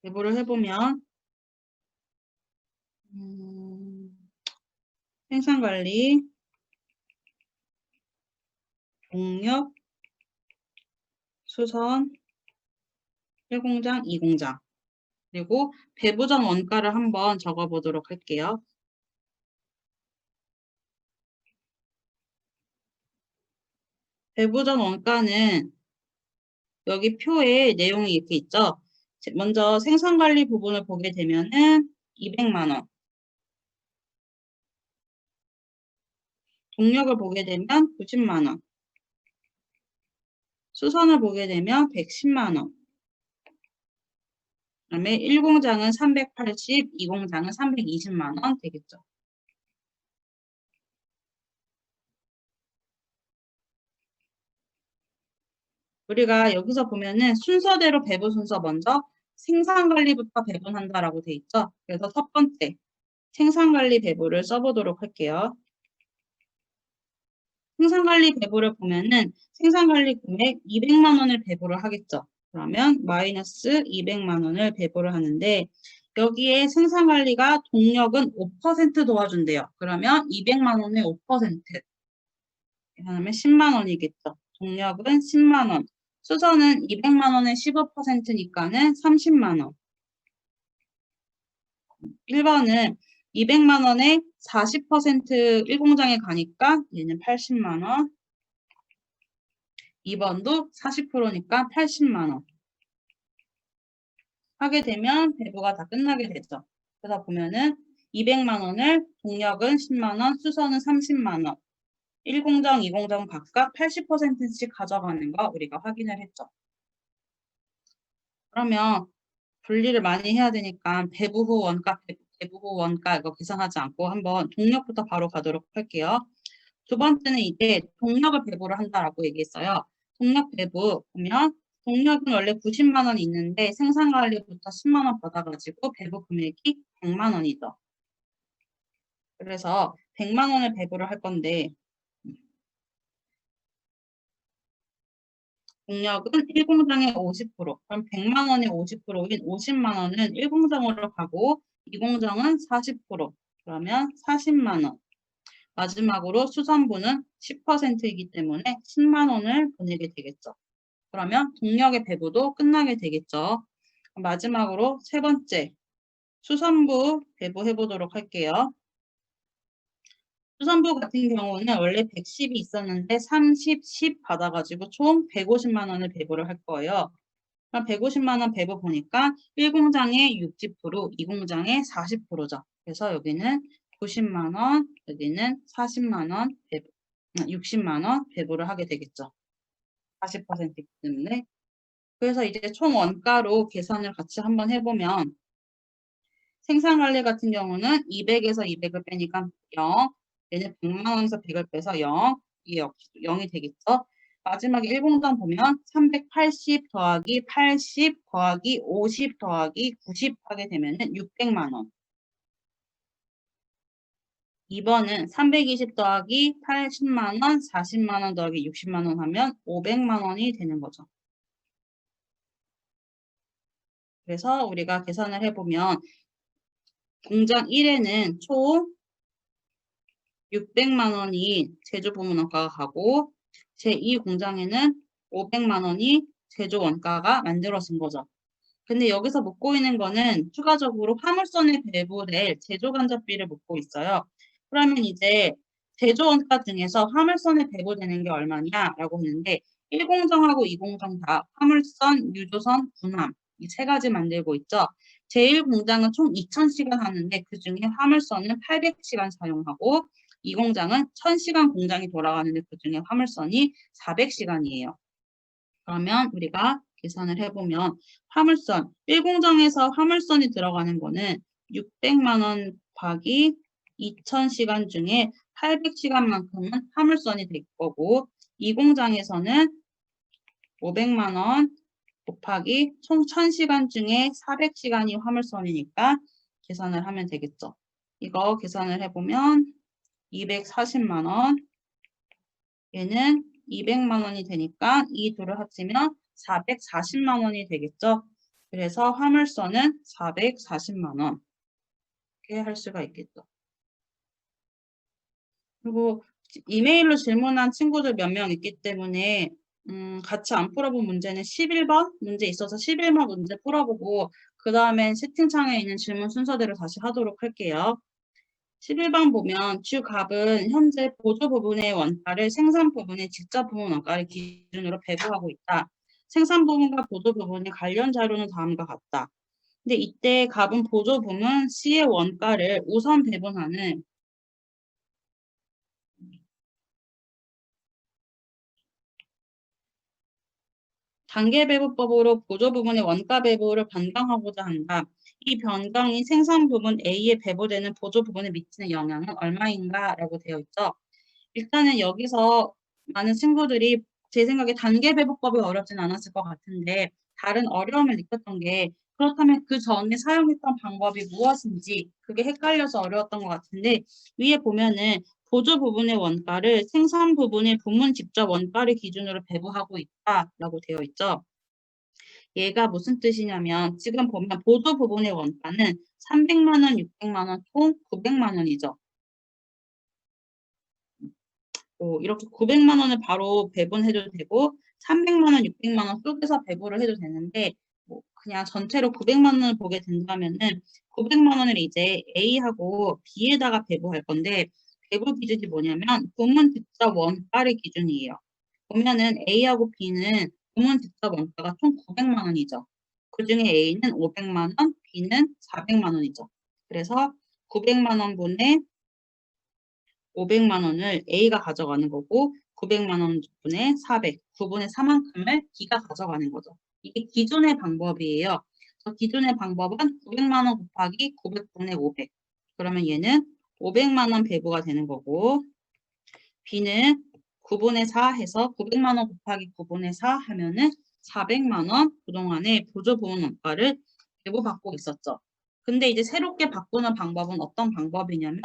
배분을 해보면 생산관리, 동력, 수선, 1공장, 2공장 그리고 배부전 원가를 한번 적어보도록 할게요. 배부전 원가는 여기 표에 내용이 이렇게 있죠. 먼저 생산관리 부분을 보게 되면은 200만 원. 동력을 보게 되면 90만 원. 수선을 보게 되면 110만 원. 그다음에 1공장은 380, 2공장은 320만 원 되겠죠. 우리가 여기서 보면은 순서대로 배분 순서 먼저 생산관리부터 배분한다라고 돼 있죠. 그래서 첫 번째 생산관리 배분을 써보도록 할게요. 생산관리 배분을 보면은 생산관리 금액 200만 원을 배분을 하겠죠. 그러면 마이너스 200만 원을 배분을 하는데 여기에 생산관리가 동력은 5% 도와준대요. 그러면 200만 원의 5%. 그다음에 10만 원이겠죠. 동력은 10만 원. 수선은 200만 원의 15%니까는 30만 원. 1번은 200만 원에 40% 1공장에 가니까 얘는 80만 원. 2번도 40%니까 80만 원. 하게 되면 배부가 다 끝나게 되죠. 그래서 보면은 200만 원을 동력은 10만 원, 수선은 30만 원. 1공장, 2공장 각각 80%씩 가져가는 거 우리가 확인을 했죠. 그러면 분리를 많이 해야 되니까 배부 후 원가, 배부 후 원가 이거 계산하지 않고 한번 동력부터 바로 가도록 할게요. 두 번째는 이제 동력을 배부를 한다라고 얘기했어요. 동력 배부 보면 동력은 원래 90만 원이 있는데 생산관리부터 10만 원 받아가지고 배부 금액이 100만 원이죠. 그래서 100만 원을 배부를 할 건데 동력은 1공장의 50%, 그럼 100만 원의 50%인 50만 원은 1공장으로 가고 2공장은 40%, 그러면 40만 원. 마지막으로 수선부는 10%이기 때문에 10만 원을 보내게 되겠죠. 그러면 동력의 배부도 끝나게 되겠죠. 마지막으로 세 번째, 수선부 배부해 보도록 할게요. 수선부 같은 경우는 원래 110이 있었는데 30, 10 받아가지고 총 150만 원을 배부를 할 거예요. 150만 원 배부 보니까 1공장에 60%, 2공장에 40%죠. 그래서 여기는 90만 원, 여기는 40만 원 배부, 60만 원 배부를 하게 되겠죠. 40%이기 때문에. 그래서 이제 총 원가로 계산을 같이 한번 해보면 생산관리 같은 경우는 200에서 200을 빼니까 0, 얘는 100만 원에서 100을 빼서 0, 이게 0이 되겠죠. 마지막에 1공장 보면 380 더하기 80 더하기 50 더하기 90 하게 되면 600만 원. 2번은 320 더하기 80만 원, 40만 원 더하기 60만 원 하면 500만 원이 되는 거죠. 그래서 우리가 계산을 해보면 공장 1에는 총 600만 원이 제조 부문 원가가 가고 제2 공장에는 500만 원이 제조 원가가 만들어진 거죠. 근데 여기서 묻고 있는 거는 추가적으로 화물선에 배부될 제조 간접비를 묻고 있어요. 그러면 이제 제조 원가 중에서 화물선에 배부되는 게 얼마냐라고 했는데 1공정하고 2공정 다 화물선, 유조선, 군함 이 세 가지 만들고 있죠. 제1공장은 총 2000시간 하는데 그중에 화물선은 800시간 사용하고 2공장은 1000시간 공장이 돌아가는데 그중에 화물선이 400시간이에요. 그러면 우리가 계산을 해보면 화물선, 1공장에서 화물선이 들어가는 거는 600만 원 곱하기 2000시간 중에 800시간만큼은 화물선이 될 거고 2공장에서는 500만 원 곱하기 총 1000시간 중에 400시간이 화물선이니까 계산을 하면 되겠죠. 이거 계산을 해보면 240만 원, 얘는 200만 원이 되니까 이 둘을 합치면 440만 원이 되겠죠. 그래서 화물선은 440만 원 이렇게 할 수가 있겠죠. 그리고 이메일로 질문한 친구들 몇 명 있기 때문에 같이 안 풀어본 문제는 11번 문제 있어서 11번 문제 풀어보고 그 다음에 채팅창에 있는 질문 순서대로 다시 하도록 할게요. 11번 보면 주갑은 현재 보조 부분의 원가를 생산 부분의 직접 부분 원가를 기준으로 배부하고 있다. 생산 부분과 보조 부분의 관련 자료는 다음과 같다. 근데 이때 갑은 보조 부분 C의 원가를 우선 배분하는 단계 배부법으로 보조 부분의 원가 배부를 변경하고자 한다. 이 변경이 생산 부분 A에 배부되는 보조 부분에 미치는 영향은 얼마인가? 라고 되어 있죠. 일단은 여기서 많은 친구들이 제 생각에 단계 배부법이 어렵진 않았을 것 같은데 다른 어려움을 느꼈던 게 그렇다면 그 전에 사용했던 방법이 무엇인지 그게 헷갈려서 어려웠던 것 같은데 위에 보면은 보조 부분의 원가를 생산 부분의 부문 직접 원가를 기준으로 배부하고 있다라고 되어 있죠. 얘가 무슨 뜻이냐면 지금 보면 보조 부분의 원가는 300만 원, 600만 원, 총 900만 원이죠. 이렇게 900만 원을 바로 배분해도 되고 300만 원, 600만 원 속에서 배분을 해도 되는데 그냥 전체로 900만 원을 보게 된다면은 900만 원을 이제 A하고 B에다가 배부할 건데 배부 기준이 뭐냐면 부문 직접 원가를 기준이에요. 보면은 A하고 B는 부문 직접 원가가 총 900만 원이죠. 그중에 A는 500만 원, B는 400만 원이죠. 그래서 900만 원분의 500만 원을 A가 가져가는 거고 900만 원분의 400, 9분의 4만큼을 B가 가져가는 거죠. 이게 기준의 방법이에요. 그래서 기존의 방법은 900만 원 곱하기 900분의 500. 그러면 얘는 500만 원 배부가 되는 거고 B는 9분의 4 해서 900만 원 곱하기 9분의 4 하면은 400만 원 그동안에 보조보험 원가를 배부받고 있었죠. 근데 이제 새롭게 바꾸는 방법은 어떤 방법이냐면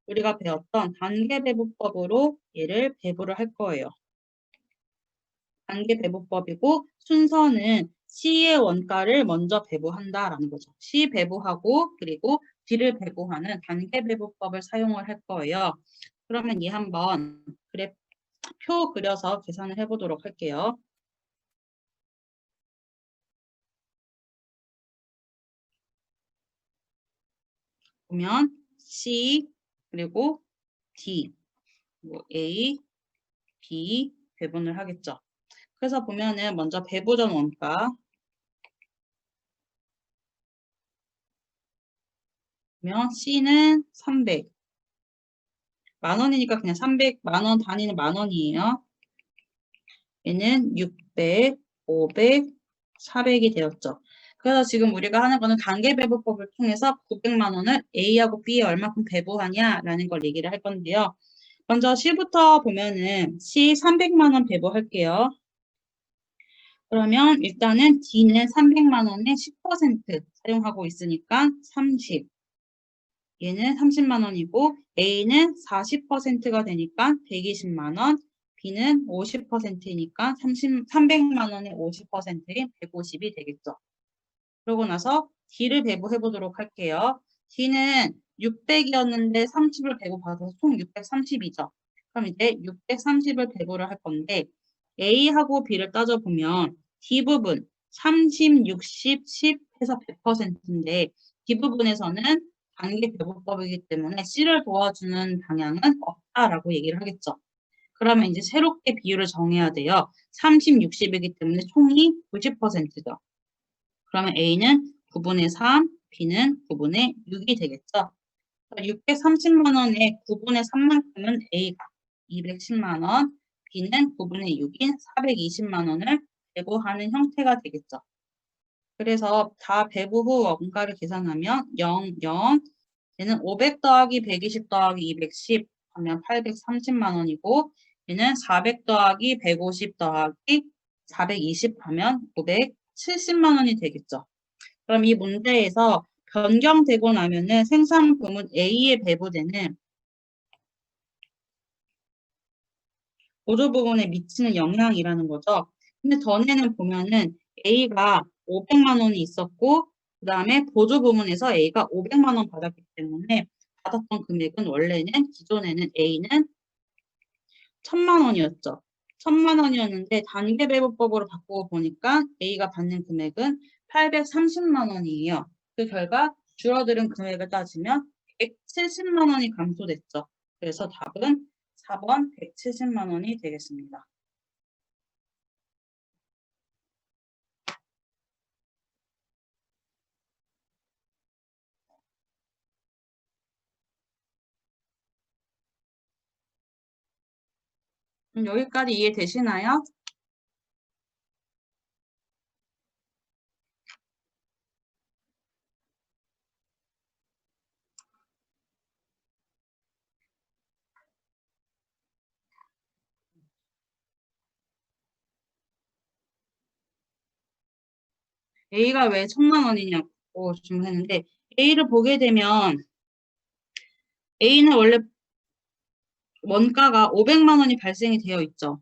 우리가 배웠던 단계배부법으로 얘를 배부를 할 거예요. 단계배부법이고 순서는 C의 원가를 먼저 배부한다라는 거죠. C 배부하고 그리고 B를 배부하는 단계배부법을 사용을 할 거예요. 그러면 얘 한번 표 그려서 계산을 해보도록 할게요. 보면 C 그리고 D, 뭐 A, B 배분을 하겠죠. 그래서 보면은 먼저 배부전 원가 보면 C는 300 만 원이니까 그냥 300만 원 단위는 만 원이에요. 얘는 600, 500, 400이 되었죠. 그래서 지금 우리가 하는 거는 단계배부법을 통해서 900만 원을 A하고 B에 얼마큼 배부하냐라는 걸 얘기를 할 건데요. 먼저 C부터 보면은 C 300만 원 배부할게요. 그러면 일단은 D는 300만 원에 10% 사용하고 있으니까 30. 얘는 30만 원이고 A는 40%가 되니까 120만 원, B는 50%니까 300만 원의 50%인 150이 되겠죠. 그러고 나서 D를 배부해 보도록 할게요. D는 600이었는데 30을 배부받아서 총 630이죠. 그럼 이제 630을 배부를 할 건데 A하고 B를 따져보면 D 부분 30, 60, 10 해서 100%인데 D 부분에서는 단계 배부법이기 때문에 C를 도와주는 방향은 없다라고 얘기를 하겠죠. 그러면 이제 새롭게 비율을 정해야 돼요. 30, 60이기 때문에 총이 90%죠. 그러면 A는 9분의 3, B는 9분의 6이 되겠죠. 630만 원에 9분의 3만큼은 A가 210만 원, B는 9분의 6인 420만 원을 배부하는 형태가 되겠죠. 그래서 다 배부 후 원가를 계산하면 0, 0, 얘는 500 더하기 120 더하기 210 하면 830만 원이고 얘는 400 더하기 150 더하기 420 하면 970만 원이 되겠죠. 그럼 이 문제에서 변경되고 나면은 생산품은 A에 배부되는 보조 부분에 미치는 영향이라는 거죠. 근데 전에는 보면은 A가 500만 원이 있었고 그 다음에 보조 부문에서 A가 500만 원 받았기 때문에 받았던 금액은 원래는 기존에는 A는 1000만 원이었죠. 1000만 원이었는데 단계배부법으로 바꾸고 보니까 A가 받는 금액은 830만 원이에요. 그 결과 줄어드는 금액을 따지면 170만 원이 감소됐죠. 그래서 답은 4번 170만 원이 되겠습니다. 여기까지 이해되시나요? A가 왜 1000만 원이냐고 질문했는데 A를 보게 되면 A는 원래 원가가 500만 원이 발생이 되어 있죠.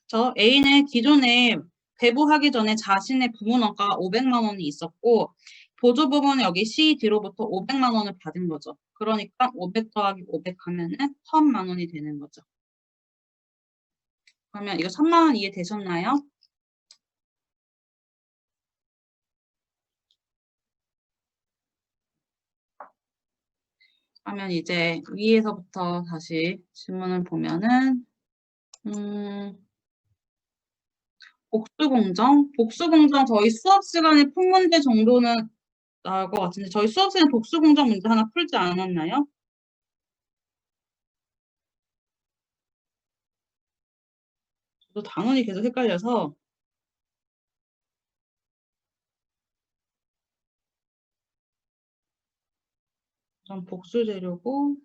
저 A는 기존에 배부하기 전에 자신의 부문 원가가 500만 원이 있었고 보조 부분은 여기 C 뒤로부터 500만 원을 받은 거죠. 그러니까 500 더하기 500 하면은 1000만 원이 되는 거죠. 그러면 이거 1000만 원 이해되셨나요? 하면 이제 위에서부터 다시 질문을 보면은 복수공정? 복수공정 저희 수업 시간에 푼 문제 정도는 나올 것 같은데 저희 수업 시간에 복수공정 문제 하나 풀지 않았나요? 저도 단원이 계속 헷갈려서 이건 복수 재료고,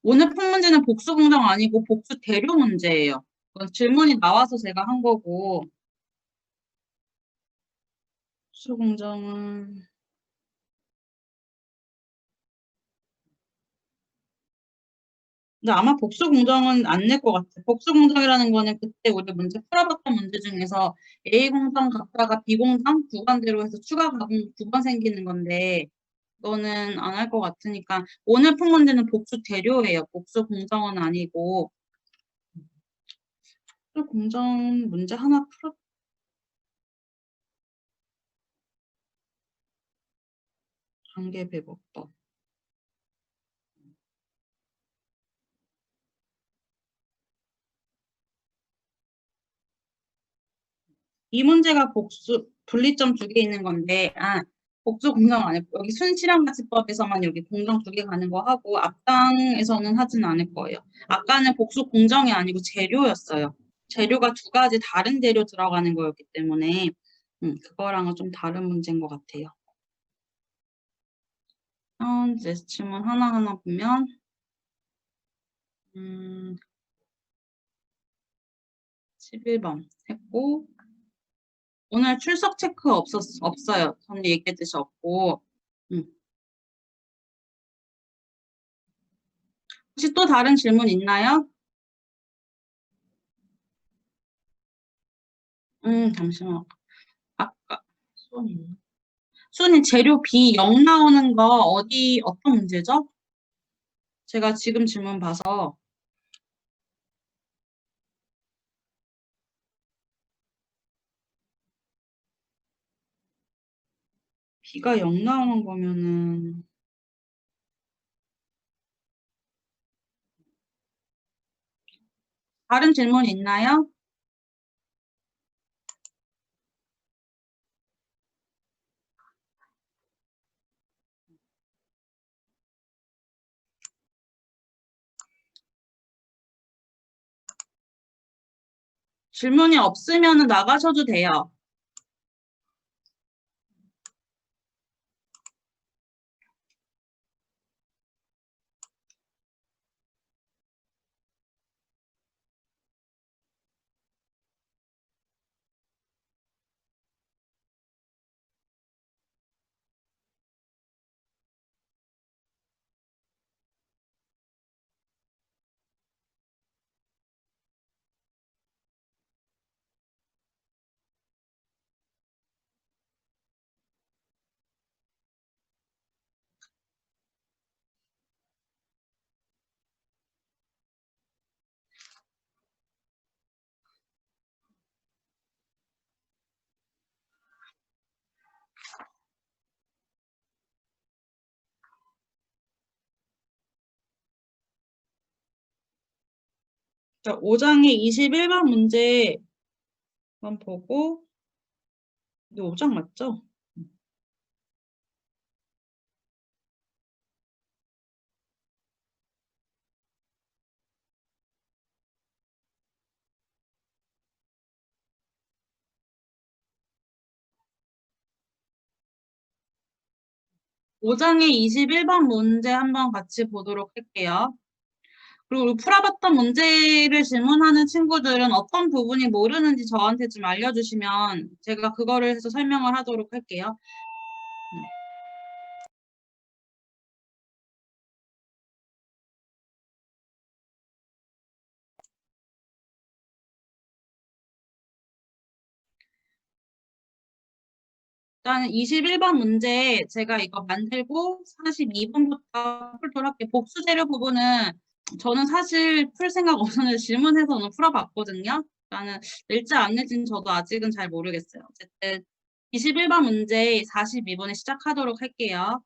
오늘 푼 문제는 복수 공정 아니고 복수 재료 문제예요. 그건 질문이 나와서 제가 한 거고, 복수 공정은 근데 아마 복수 공정은 안 낼 것 같아. 복수 공정이라는 거는 그때 우리 문제 풀어봤던 문제 중에서 A 공정 갔다가 B 공정 구간대로 해서 추가 가공 2번 생기는 건데 이거는 안 할 것 같으니까 오늘 푼 문제는 복수 재료예요. 복수 공정은 아니고 복수 공정 문제 하나 풀어 관계 배분법. 이 문제가 복수 분리점 2개 있는 건데 복수 공정 안 했고 여기 순실현 가치법에서만 여기 공정 2개 가는 거 하고 앞장에서는 하진 않을 거예요. 아까는 복수 공정이 아니고 재료였어요. 재료가 2가지 다른 재료 들어가는 거였기 때문에 그거랑은 좀 다른 문제인 것 같아요. 이제 질문 하나하나 보면 11번 했고 오늘 출석 체크 없어요. 저는 얘기했듯이 없고 음. 혹시 또 다른 질문 있나요? 잠시만. 아까 수원님 재료 B 0 나오는 거 어떤 문제죠? 제가 지금 질문 봐서 B가 0 나오는 거면은 다른 질문 있나요? 질문이 없으면 나가셔도 돼요. 자, 5장의 21번 문제만 보고 이거 5장 맞죠? 5장의 21번 문제 한번 같이 보도록 할게요. 그리고 우리 풀어봤던 문제를 질문하는 친구들은 어떤 부분이 모르는지 저한테 좀 알려주시면 제가 그거를 해서 설명을 하도록 할게요. 일단 21번 문제 제가 이거 만들고 42번부터 풀도록 할게요. 복수 재료 부분은 저는 사실 풀 생각 없었는데 질문해서는 풀어봤거든요. 일단은 낼지 안 낼지는 저도 아직은 잘 모르겠어요. 어쨌든 21번 문제 42번에 시작하도록 할게요.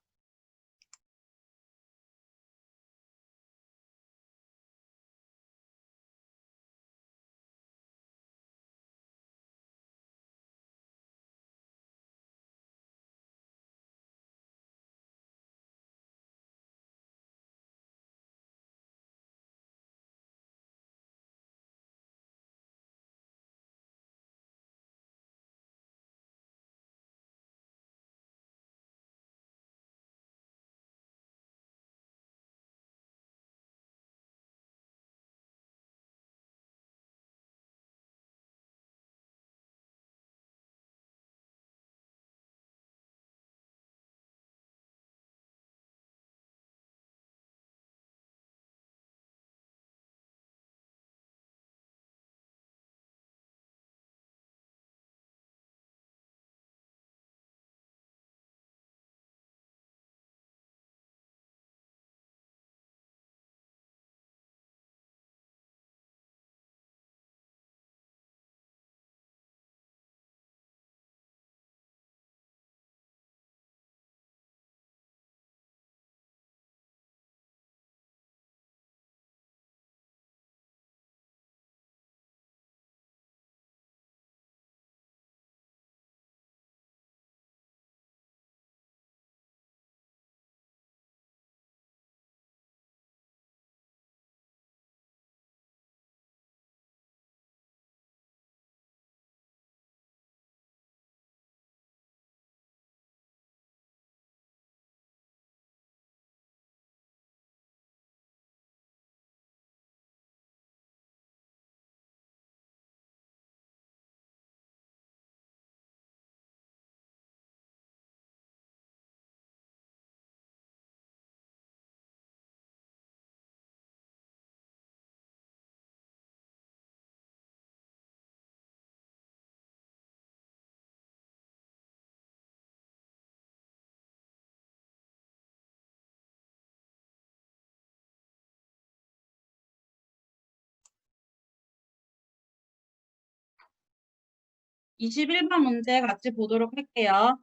21번 문제 같이 보도록 할게요.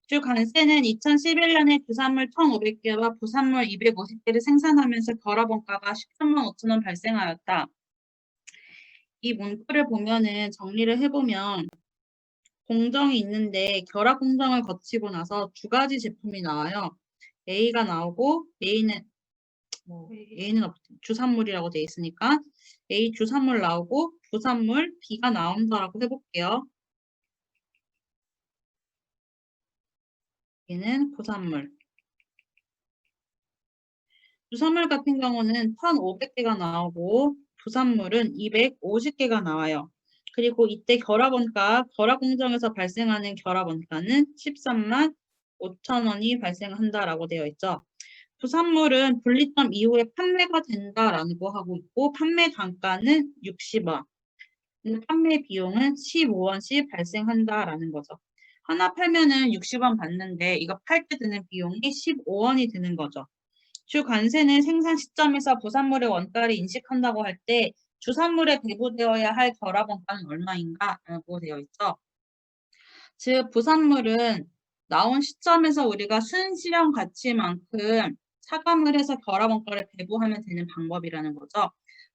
주 관세는 2011년에 부산물 1,500개와 부산물 250개를 생산하면서 결합원가가 13만 5천 원 발생하였다. 이 문구를 보면은 정리를 해보면 공정이 있는데 결합 공정을 거치고 나서 두 가지 제품이 나와요. A가 나오고 A는 주산물이라고 되어 있으니까 A 주산물 나오고 부산물 B가 나온다라고 해볼게요. 얘는 부산물. 주산물 같은 경우는 1,500개가 나오고 부산물은 250개가 나와요. 그리고 이때 결합원가, 결합공정에서 발생하는 결합원가는 13만 5천 원이 발생한다라고 되어 있죠. 부산물은 분리점 이후에 판매가 된다라고 하고 있고 판매 단가는 60원. 근데 판매 비용은 15원씩 발생한다라는 거죠. 하나 팔면은 60원 받는데 이거 팔 때 드는 비용이 15원이 드는 거죠. 주 관세는 생산 시점에서 부산물의 원가를 인식한다고 할 때 주산물에 배부되어야 할 결합 원가는 얼마인가라고 되어 있죠. 즉 부산물은 나온 시점에서 우리가 순시령 가치만큼 차감을 해서 결합 원가를 배부하면 되는 방법이라는 거죠.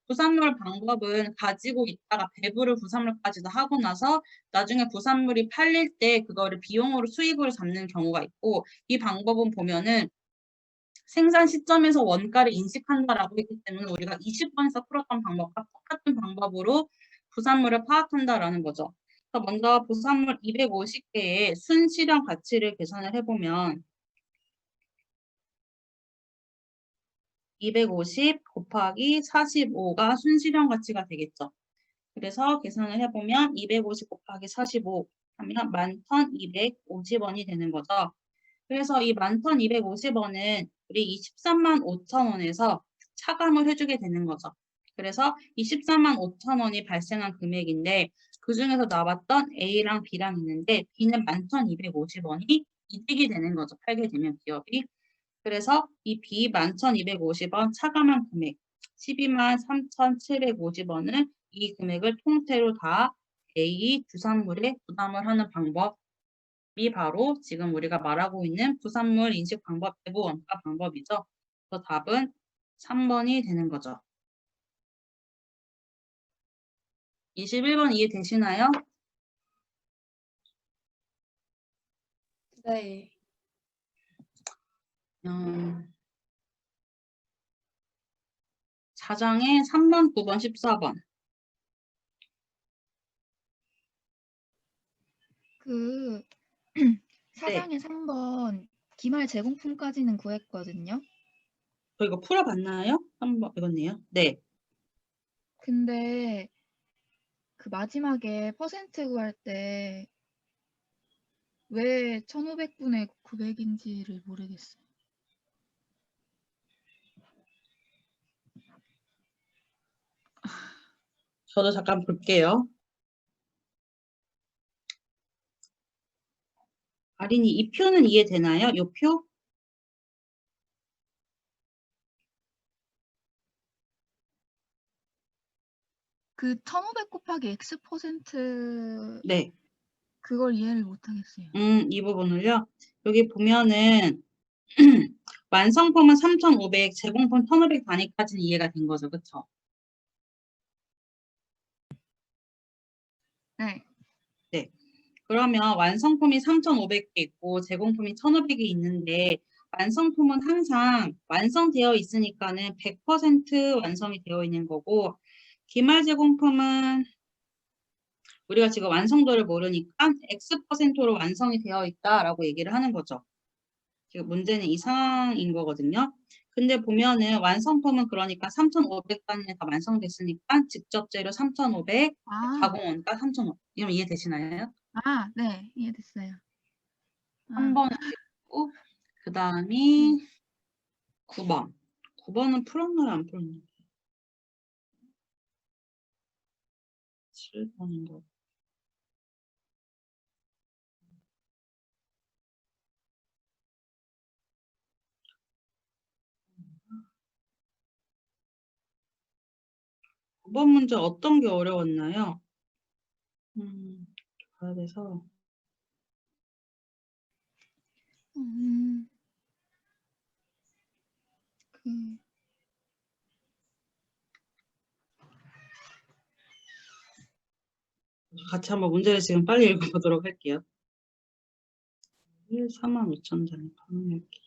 부산물 방법은 가지고 있다가 배부를 부산물까지도 하고 나서 나중에 부산물이 팔릴 때 그거를 비용으로 수입으로 잡는 경우가 있고 이 방법은 보면은 생산 시점에서 원가를 인식한다라고 했기 때문에 우리가 20번에서 풀었던 방법과 똑같은 방법으로 부산물을 파악한다라는 거죠. 그래서 먼저 부산물 250개의 순실현 가치를 계산을 해보면 250 곱하기 45가 순실현 가치가 되겠죠. 그래서 계산을 해보면 250 곱하기 45 하면 11,250원이 되는 거죠. 그래서 이 11,250원은 우리 23만 5천 원에서 차감을 해주게 되는 거죠. 그래서 24만 5천 원이 발생한 금액인데 그 중에서 나왔던 A랑 B랑 있는데 B는 11,250원이 이득이 되는 거죠. 팔게 되면 기업이. 그래서 이 B 11,250원 차감한 금액 12만 3,750원은 이 금액을 통째로 다 A 주산물에 부담을 하는 방법 이 바로 지금 우리가 말하고 있는 부산물 인식 방법 배부 원가 방법이죠. 그래서 답은 3번이 되는 거죠. 21번 이해되시나요? 네. 4장에 3번, 9번, 14번. 그 네. 4장에 3번 기말 제공품까지는 구했거든요. 저 이거 풀어봤나요? 3번 이거네요. 네. 근데 그 마지막에 퍼센트 구할 때 왜 1500분의 900인지를 모르겠어요. 저도 잠깐 볼게요. 아린이 이 표는 이해되나요? 이 표? 그 1500 곱하기 X 퍼센트 네. 그걸 이해를 못하겠어요. 이 부분을요. 여기 보면은 완성품은 3,500, 제공품 1,500 단위까지는 이해가 된 거죠. 그쵸? 네. 네. 그러면 완성품이 3,500개 있고 제공품이 1,500개 있는데 완성품은 항상 완성되어 있으니까는 100% 완성이 되어 있는 거고 기말 제공품은 우리가 지금 완성도를 모르니까 X%로 완성이 되어 있다라고 얘기를 하는 거죠. 지금 문제는 이 상황인 거거든요. 근데 보면은 완성품은 그러니까 3,500단위에 다 완성됐으니까 직접 재료 3,500, 가공 원가 3,500. 이러면 이해되시나요? 네. 이해됐어요. 3번은 됐고 그 네. 다음이 9번. 9번은 풀었나요? 안 풀었나요? 7번인 거. 번 문제 어떤 게 어려웠나요? 봐야 돼서 음, 그, 같이 한번 문제를 지금 빨리 읽어보도록 할게요. 45,000단위 판매기.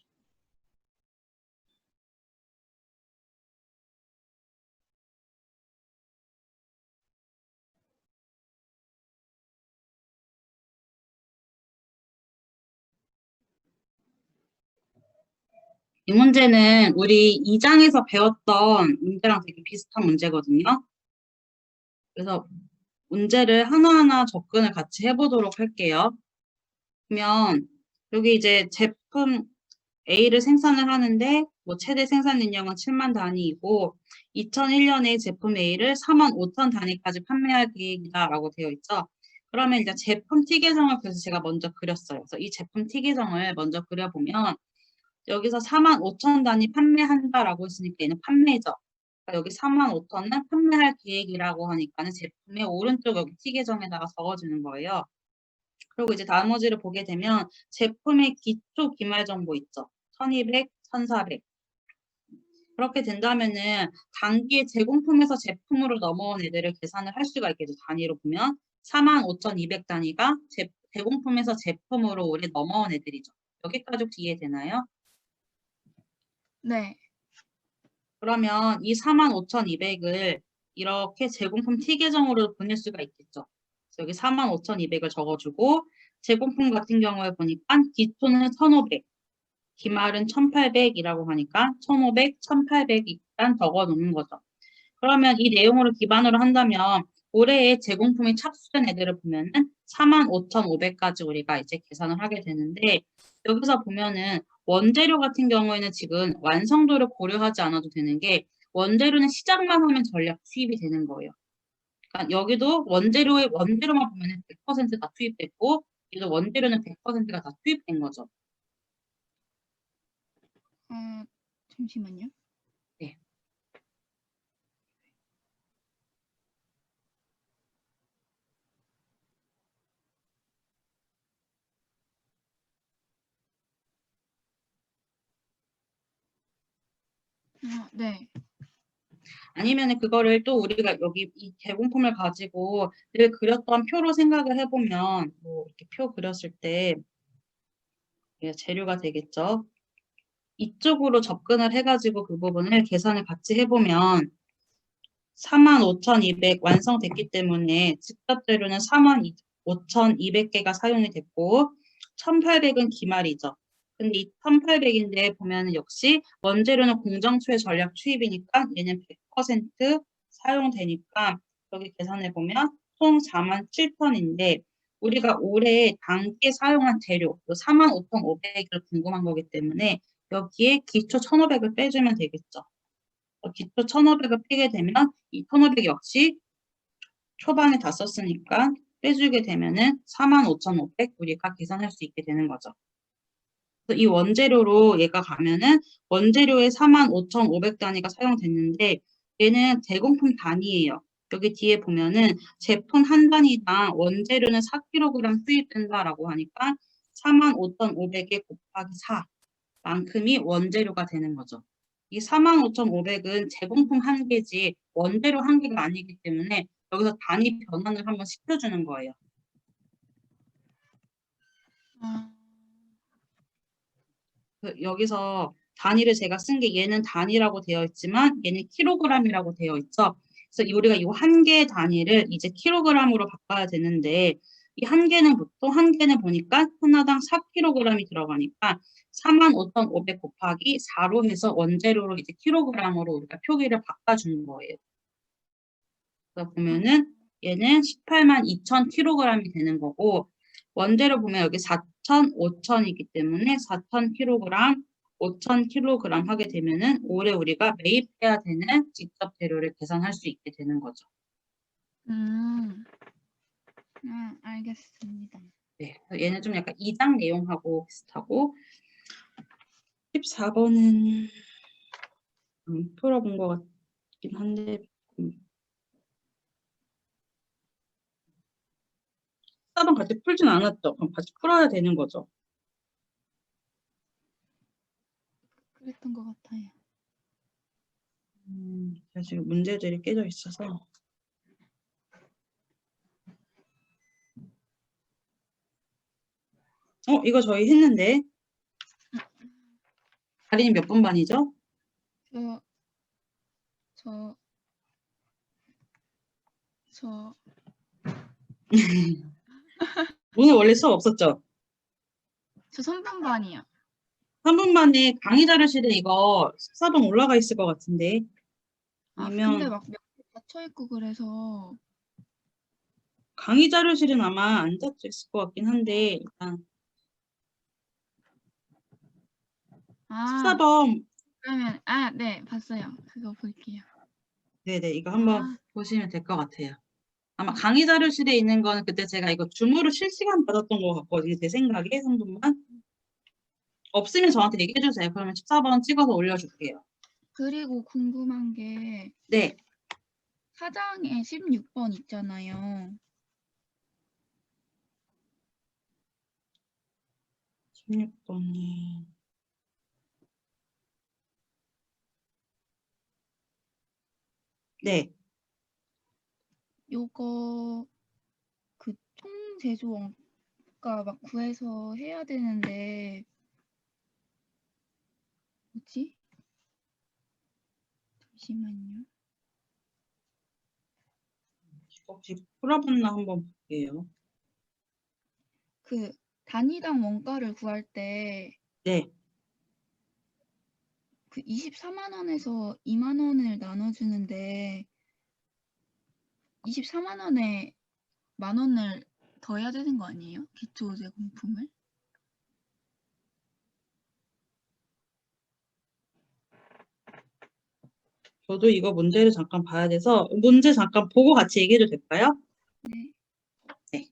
이 문제는 우리 2장에서 배웠던 문제랑 되게 비슷한 문제거든요. 그래서 문제를 하나하나 접근을 같이 해보도록 할게요. 그러면 여기 이제 제품 A를 생산을 하는데 뭐 최대 생산 인력은 7만 단위이고 2001년에 제품 A를 45,000 단위까지 판매할 계획이다라고 되어 있죠. 그러면 이제 제품 T 계정을 그래서 제가 먼저 그렸어요. 그래서 이 제품 T 계정을 먼저 그려보면 여기서 45,000 단위 판매한다라고 했으니까 얘는 판매죠. 그러니까 여기 45,000은 판매할 계획이라고 하니까는 제품의 오른쪽 여기 T 계정에다가 적어주는 거예요. 그리고 이제 나머지를 보게 되면 제품의 기초 기말 정보 있죠. 1200, 1400. 그렇게 된다면은 단기의 제공품에서 제품으로 넘어온 애들을 계산을 할 수가 있겠죠. 단위로 보면 45,200 단위가 제공품에서 제품으로 올해 넘어온 애들이죠. 여기까지 혹시 이해되나요? 네. 그러면 이 45,200을 이렇게 제공품 T 계정으로 보낼 수가 있겠죠. 그래서 여기 45,200을 적어주고 제공품 같은 경우에 보니까 기초는 1,500, 기말은 1,800이라고 하니까 1,500, 1,800 일단 적어놓는 거죠. 그러면 이 내용으로 기반으로 한다면 올해의 제공품이 착수된 애들을 보면은 45,500까지 우리가 이제 계산을 하게 되는데 여기서 보면은 원재료 같은 경우에는 지금 완성도를 고려하지 않아도 되는 게 원재료는 시작만 하면 전략 투입이 되는 거예요. 그러니까 여기도 원재료만 보면은 100%다 투입됐고 여기도 원재료는 100%가 다 투입된 거죠. 잠시만요. 네. 네. 아니면은 그거를 또 우리가 여기 이 제공품을 가지고 늘 그렸던 표로 생각을 해보면 뭐 이렇게 표 그렸을 때 이게 재료가 되겠죠. 이쪽으로 접근을 해가지고 그 부분을 계산을 같이 해보면 45,200 완성됐기 때문에 즉석 재료는 45,200개가 사용이 됐고 1,800은 기말이죠. 근데 이 1,800인데 보면은 역시 원재료는 공정초의 전략 투입이니까 얘는 100% 사용되니까 여기 계산해 보면 총 47,000인데 우리가 올해 당기에 사용한 재료 45,500을 궁금한 거기 때문에 여기에 기초 1,500을 빼주면 되겠죠. 기초 1,500을 빼게 되면 이 1,500 역시 초반에 다 썼으니까 빼주게 되면은 45,500 우리가 계산할 수 있게 되는 거죠. 그래서 이 원재료로 얘가 가면은 원재료에 45,500 단위가 사용됐는데 얘는 제공품 단위예요. 여기 뒤에 보면은 제품 한 단위당 원재료는 4kg 투입된다라고 하니까 45,500에 곱하기 4만큼이 원재료가 되는 거죠. 이 45,500은 제공품 한 개지 원재료 한 개가 아니기 때문에 여기서 단위 변환을 한번 시켜주는 거예요. 여기서 단위를 제가 쓴 게 얘는 단위라고 되어 있지만 얘는 킬로그램이라고 되어 있죠. 그래서 우리가 이 한 개의 단위를 이제 킬로그램으로 바꿔야 되는데 이 한 개는 보통 한 개는 보니까 하나당 4kg이 들어가니까 45,500 곱하기 4로 해서 원재료로 이제 킬로그램으로 우리가 표기를 바꿔준 거예요. 그래서 보면은 얘는 182,000kg이 되는 거고 원재료 보면 여기 4,000, 5,000이기 때문에 4,000kg, 5,000kg 하게 되면은 올해 우리가 매입해야 되는 직접 재료를 계산할 수 있게 되는 거죠. 알겠습니다. 네, 얘는 좀 약간 2장 내용하고 비슷하고 14번은 풀어본 것 같긴 한데 14번 같이 풀진 않았죠. 그럼 같이 풀어야 되는 거죠. 그랬던 것 같아요. 제가 지금 문제들이 깨져 있어서. 이거 저희 했는데. 다린이 몇 번 반이죠? 저 오늘 원래 수업 없었죠? 3분반이요. 3분 만에 강의 자료실에 이거 14번 올라가 있을 것 같은데. 아, 근데 아니면 막 몇 개 닫혀있고 그래서. 강의 자료실은 아마 안 닫혀 있을 것 같긴 한데 일단 아, 14번 그러면, 네, 봤어요. 그거 볼게요. 네네 이거 한번 아, 보시면 될 것 같아요. 아마 강의 자료실에 있는 거는 그때 제가 이거 줌으로 실시간 받았던 것 같거든요. 제 생각에 3분만. 없으면 저한테 얘기해 주세요. 그러면 14번 찍어서 올려줄게요. 그리고 궁금한 게 네. 4장에 16번 있잖아요. 16번이 네. 요거 그 총제조 원가 막 구해서 해야 되는데 뭐지? 잠시만요. 혹시 풀어봤나 한번 볼게요. 그 단위당 원가를 구할 때 네. 그 24만 원에서 2만 원을 나눠주는데 24만 원에 만 원을 더해야 되는 거 아니에요? 기초제공품을? 저도 이거 문제를 잠깐 봐야 돼서 문제 잠깐 보고 같이 얘기해도 될까요? 네. 네.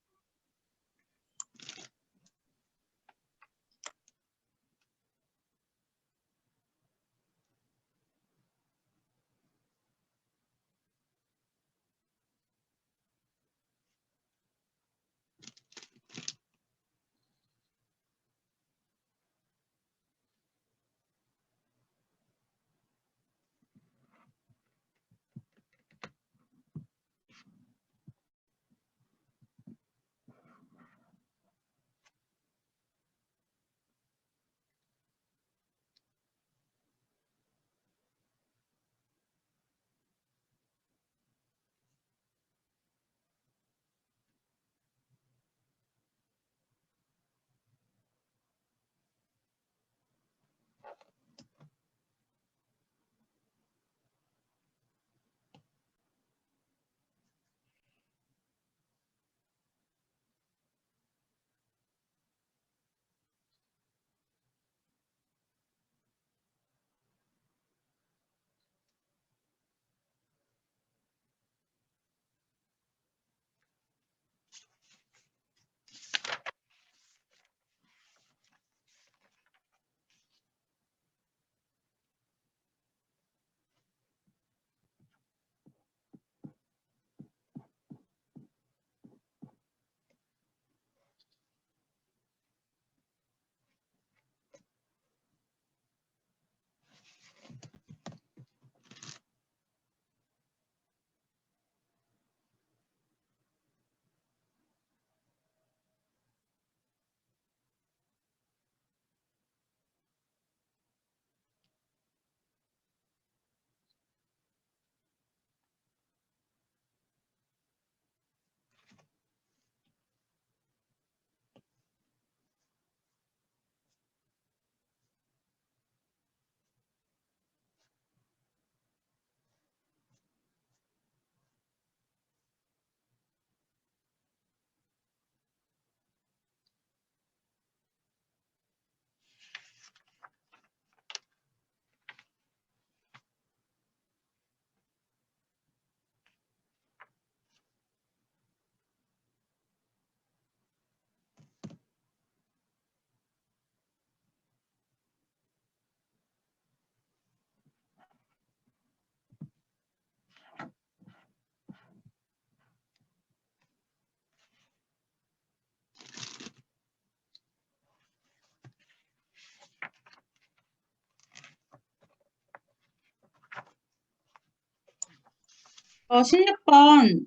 16번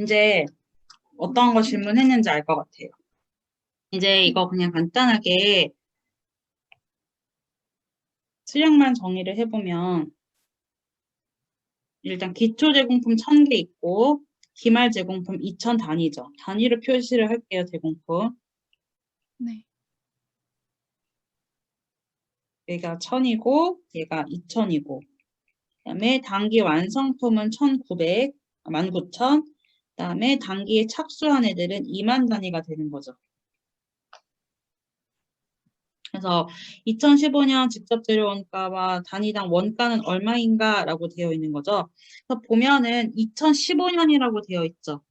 이제 어떤 거 질문했는지 알 것 같아요. 이제 이거 그냥 간단하게 수량만 정리를 해보면 일단 기초 제공품 1000개 있고 기말 제공품 2000 단위죠. 단위로 표시를 할게요. 제공품. 네. 얘가 1000이고 얘가 2000이고 그다음에 단기 완성품은 1900, 19000. 그다음에 단기에 착수한 애들은 2만 단위가 되는 거죠. 그래서 2015년 직접 재료 원가와 단위당 원가는 얼마인가라고 되어 있는 거죠. 그래서 보면은 2015년이라고 되어 있죠.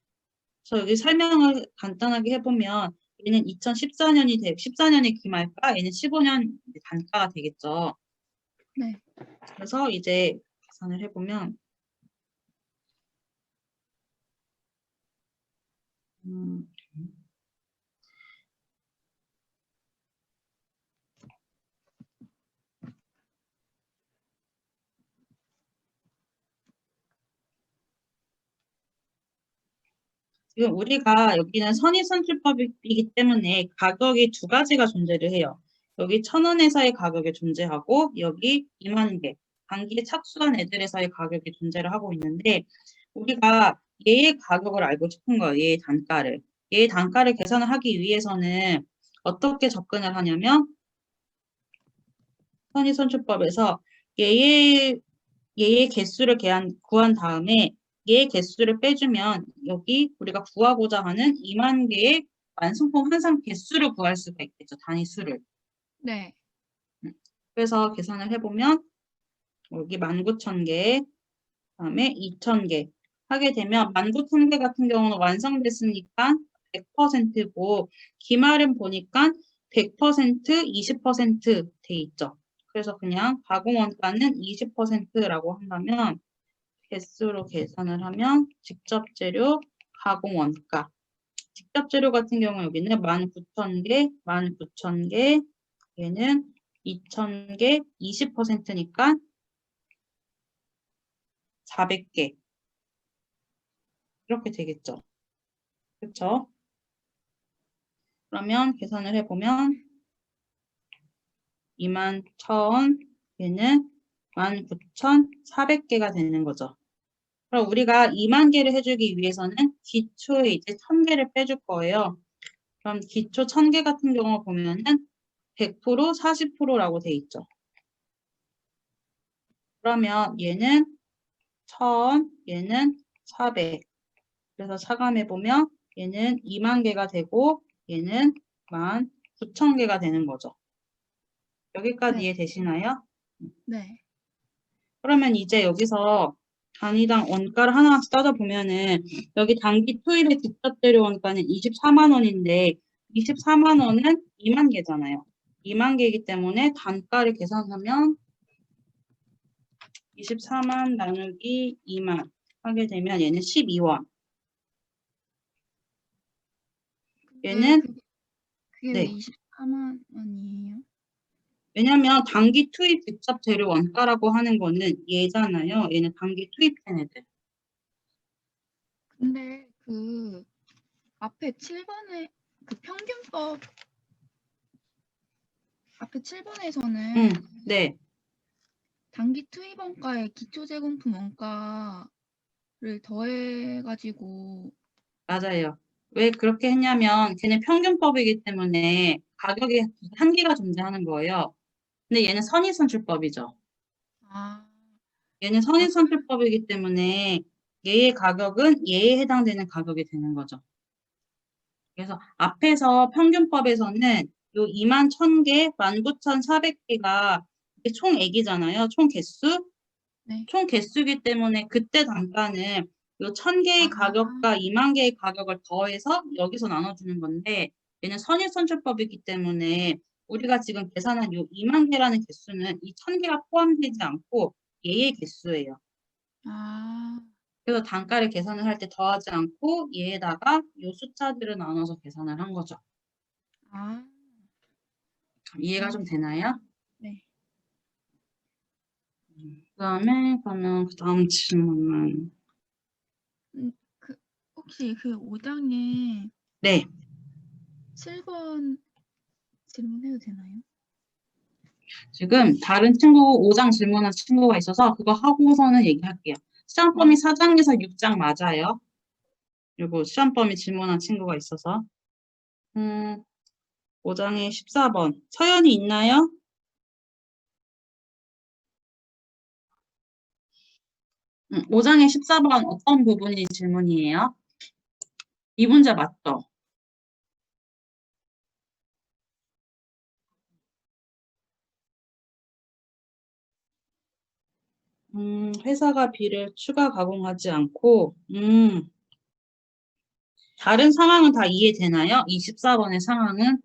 그래서 여기 설명을 간단하게 해보면 얘는 14년의 기말가, 얘는 15년 단가가 되겠죠. 네. 그래서 이제 계산을 해보면 음, 지금 우리가 여기는 선의선출법이기 때문에 가격이 두 가지가 존재를 해요. 여기 1000원에서의 가격이 존재하고 여기 2만 개, 단기에 착수한 애들에서의 가격이 존재를 하고 있는데 우리가 얘의 가격을 알고 싶은 거예요. 얘의 단가를. 얘의 단가를 계산을 하기 위해서는 어떻게 접근을 하냐면 선의선출법에서 얘의 개수를 구한 다음에 얘의 개수를 빼주면 여기 우리가 구하고자 하는 2만 개의 완성품 환산 개수를 구할 수가 있겠죠. 단위 수를. 네. 그래서 계산을 해보면 여기 19,000개, 그다음에 2,000개 하게 되면 19,000개 같은 경우는 완성됐으니까 100%고 기말은 보니까 100%, 20%돼 있죠. 그래서 그냥 가공 원가는 20%라고 한다면 개수로 계산을 하면 직접 재료 가공 원가. 직접 재료 같은 경우 여기는 19,000개, 19,000개, 얘는 2,000개, 20%니까 400개. 이렇게 되겠죠. 그렇죠? 그러면 계산을 해보면 21,000, 얘는 19,400개가 되는 거죠. 그럼 우리가 2만 개를 해주기 위해서는 기초에 이제 1000개를 빼줄 거예요. 그럼 기초 1000개 같은 경우 보면은 100%, 40%라고 돼 있죠. 그러면 얘는 1000, 얘는 400. 그래서 차감해 보면 얘는 2만 개가 되고 얘는 19,000개가 되는 거죠. 여기까지 네. 이해되시나요? 네. 그러면 이제 여기서 단위당 원가를 하나씩 따져보면은 여기 단기 투입의 직접 재료 원가는 24만 원인데 24만 원은 2만 개잖아요. 2만 개이기 때문에 단가를 계산하면 24만 나누기 2만 하게 되면 얘는 12원. 근데 얘는 그게 왜 네. 24만 원이에요? 왜냐면 단기 투입 직접 재료 원가라고 하는 거는 얘잖아요. 얘는 단기 투입된 애들. 근데 그 앞에 7번에 그 평균법 앞에 7번에서는 네. 단기 투입 원가에 기초 제공품 원가를 더해가지고 맞아요. 왜 그렇게 했냐면 걔는 평균법이기 때문에 가격에 한계가 존재하는 거예요. 근데 얘는 선의선출법이죠. 아, 얘는 선의선출법이기 때문에 얘의 가격은 얘에 해당되는 가격이 되는 거죠. 그래서 앞에서 평균법에서는 요 21,000개, 19,400개가 총액이잖아요. 총 개수. 네. 총 개수기 때문에 그때 단가는 요 1,000개의 아, 가격과 2만 개의 가격을 더해서 여기서 나눠주는 건데 얘는 선의선출법이기 때문에 우리가 지금 계산한 요 2만 개라는 개수는 이 1,000개가 포함되지 않고 얘의 개수예요. 아, 그래서 단가를 계산을 할 때 더하지 않고 얘에다가 요 숫자들을 나눠서 계산을 한 거죠. 아, 이해가 좀 되나요? 네. 그다음에 그러면 그 다음 질문은 혹시 그 5장에 네. 7번 질문해도 되나요? 지금 다른 친구 5장 질문한 친구가 있어서 그거 하고서는 얘기할게요. 시험 범위 4장에서 6장 맞아요. 그리고 시험 범위 질문한 친구가 있어서 5장에 14번 서연이 있나요? 5장에 14번 어떤 부분이 질문이에요? 이 문제 맞죠? 회사가 B를 추가 가공하지 않고, 다른 상황은 다 이해되나요? 24번의 상황은?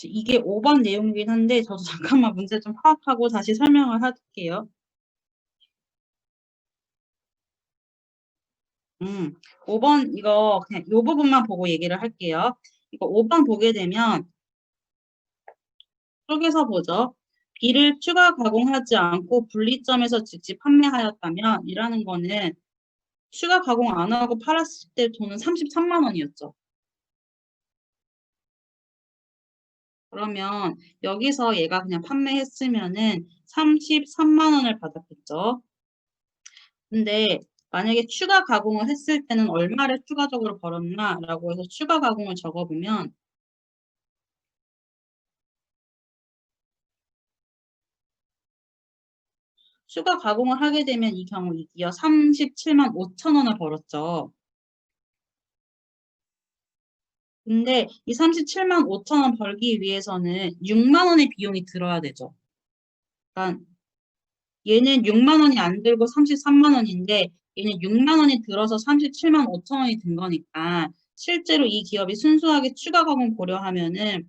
이게 5번 내용이긴 한데, 저도 잠깐만 문제 좀 파악하고 다시 설명을 할게요. 5번 이거 그냥 이 부분만 보고 얘기를 할게요. 이거 5번 보게 되면, 쪽에서 보죠. B를 추가 가공하지 않고 분리점에서 직접 판매하였다면 이라는 거는 추가 가공 안 하고 팔았을 때 돈은 33만 원이었죠. 그러면 여기서 얘가 그냥 판매했으면은 33만 원을 받았겠죠. 근데 만약에 추가 가공을 했을 때는 얼마를 추가적으로 벌었나 라고 해서 추가 가공을 적어보면 추가 가공을 하게 되면 이 경우 이기어 37만 5천 원을 벌었죠. 근데 이 37만 5천 원 벌기 위해서는 6만 원의 비용이 들어야 되죠. 그러니까 얘는 6만 원이 안 들고 33만 원인데 얘는 6만 원이 들어서 37만 5천 원이 든 거니까 실제로 이 기업이 순수하게 추가 가공 고려하면은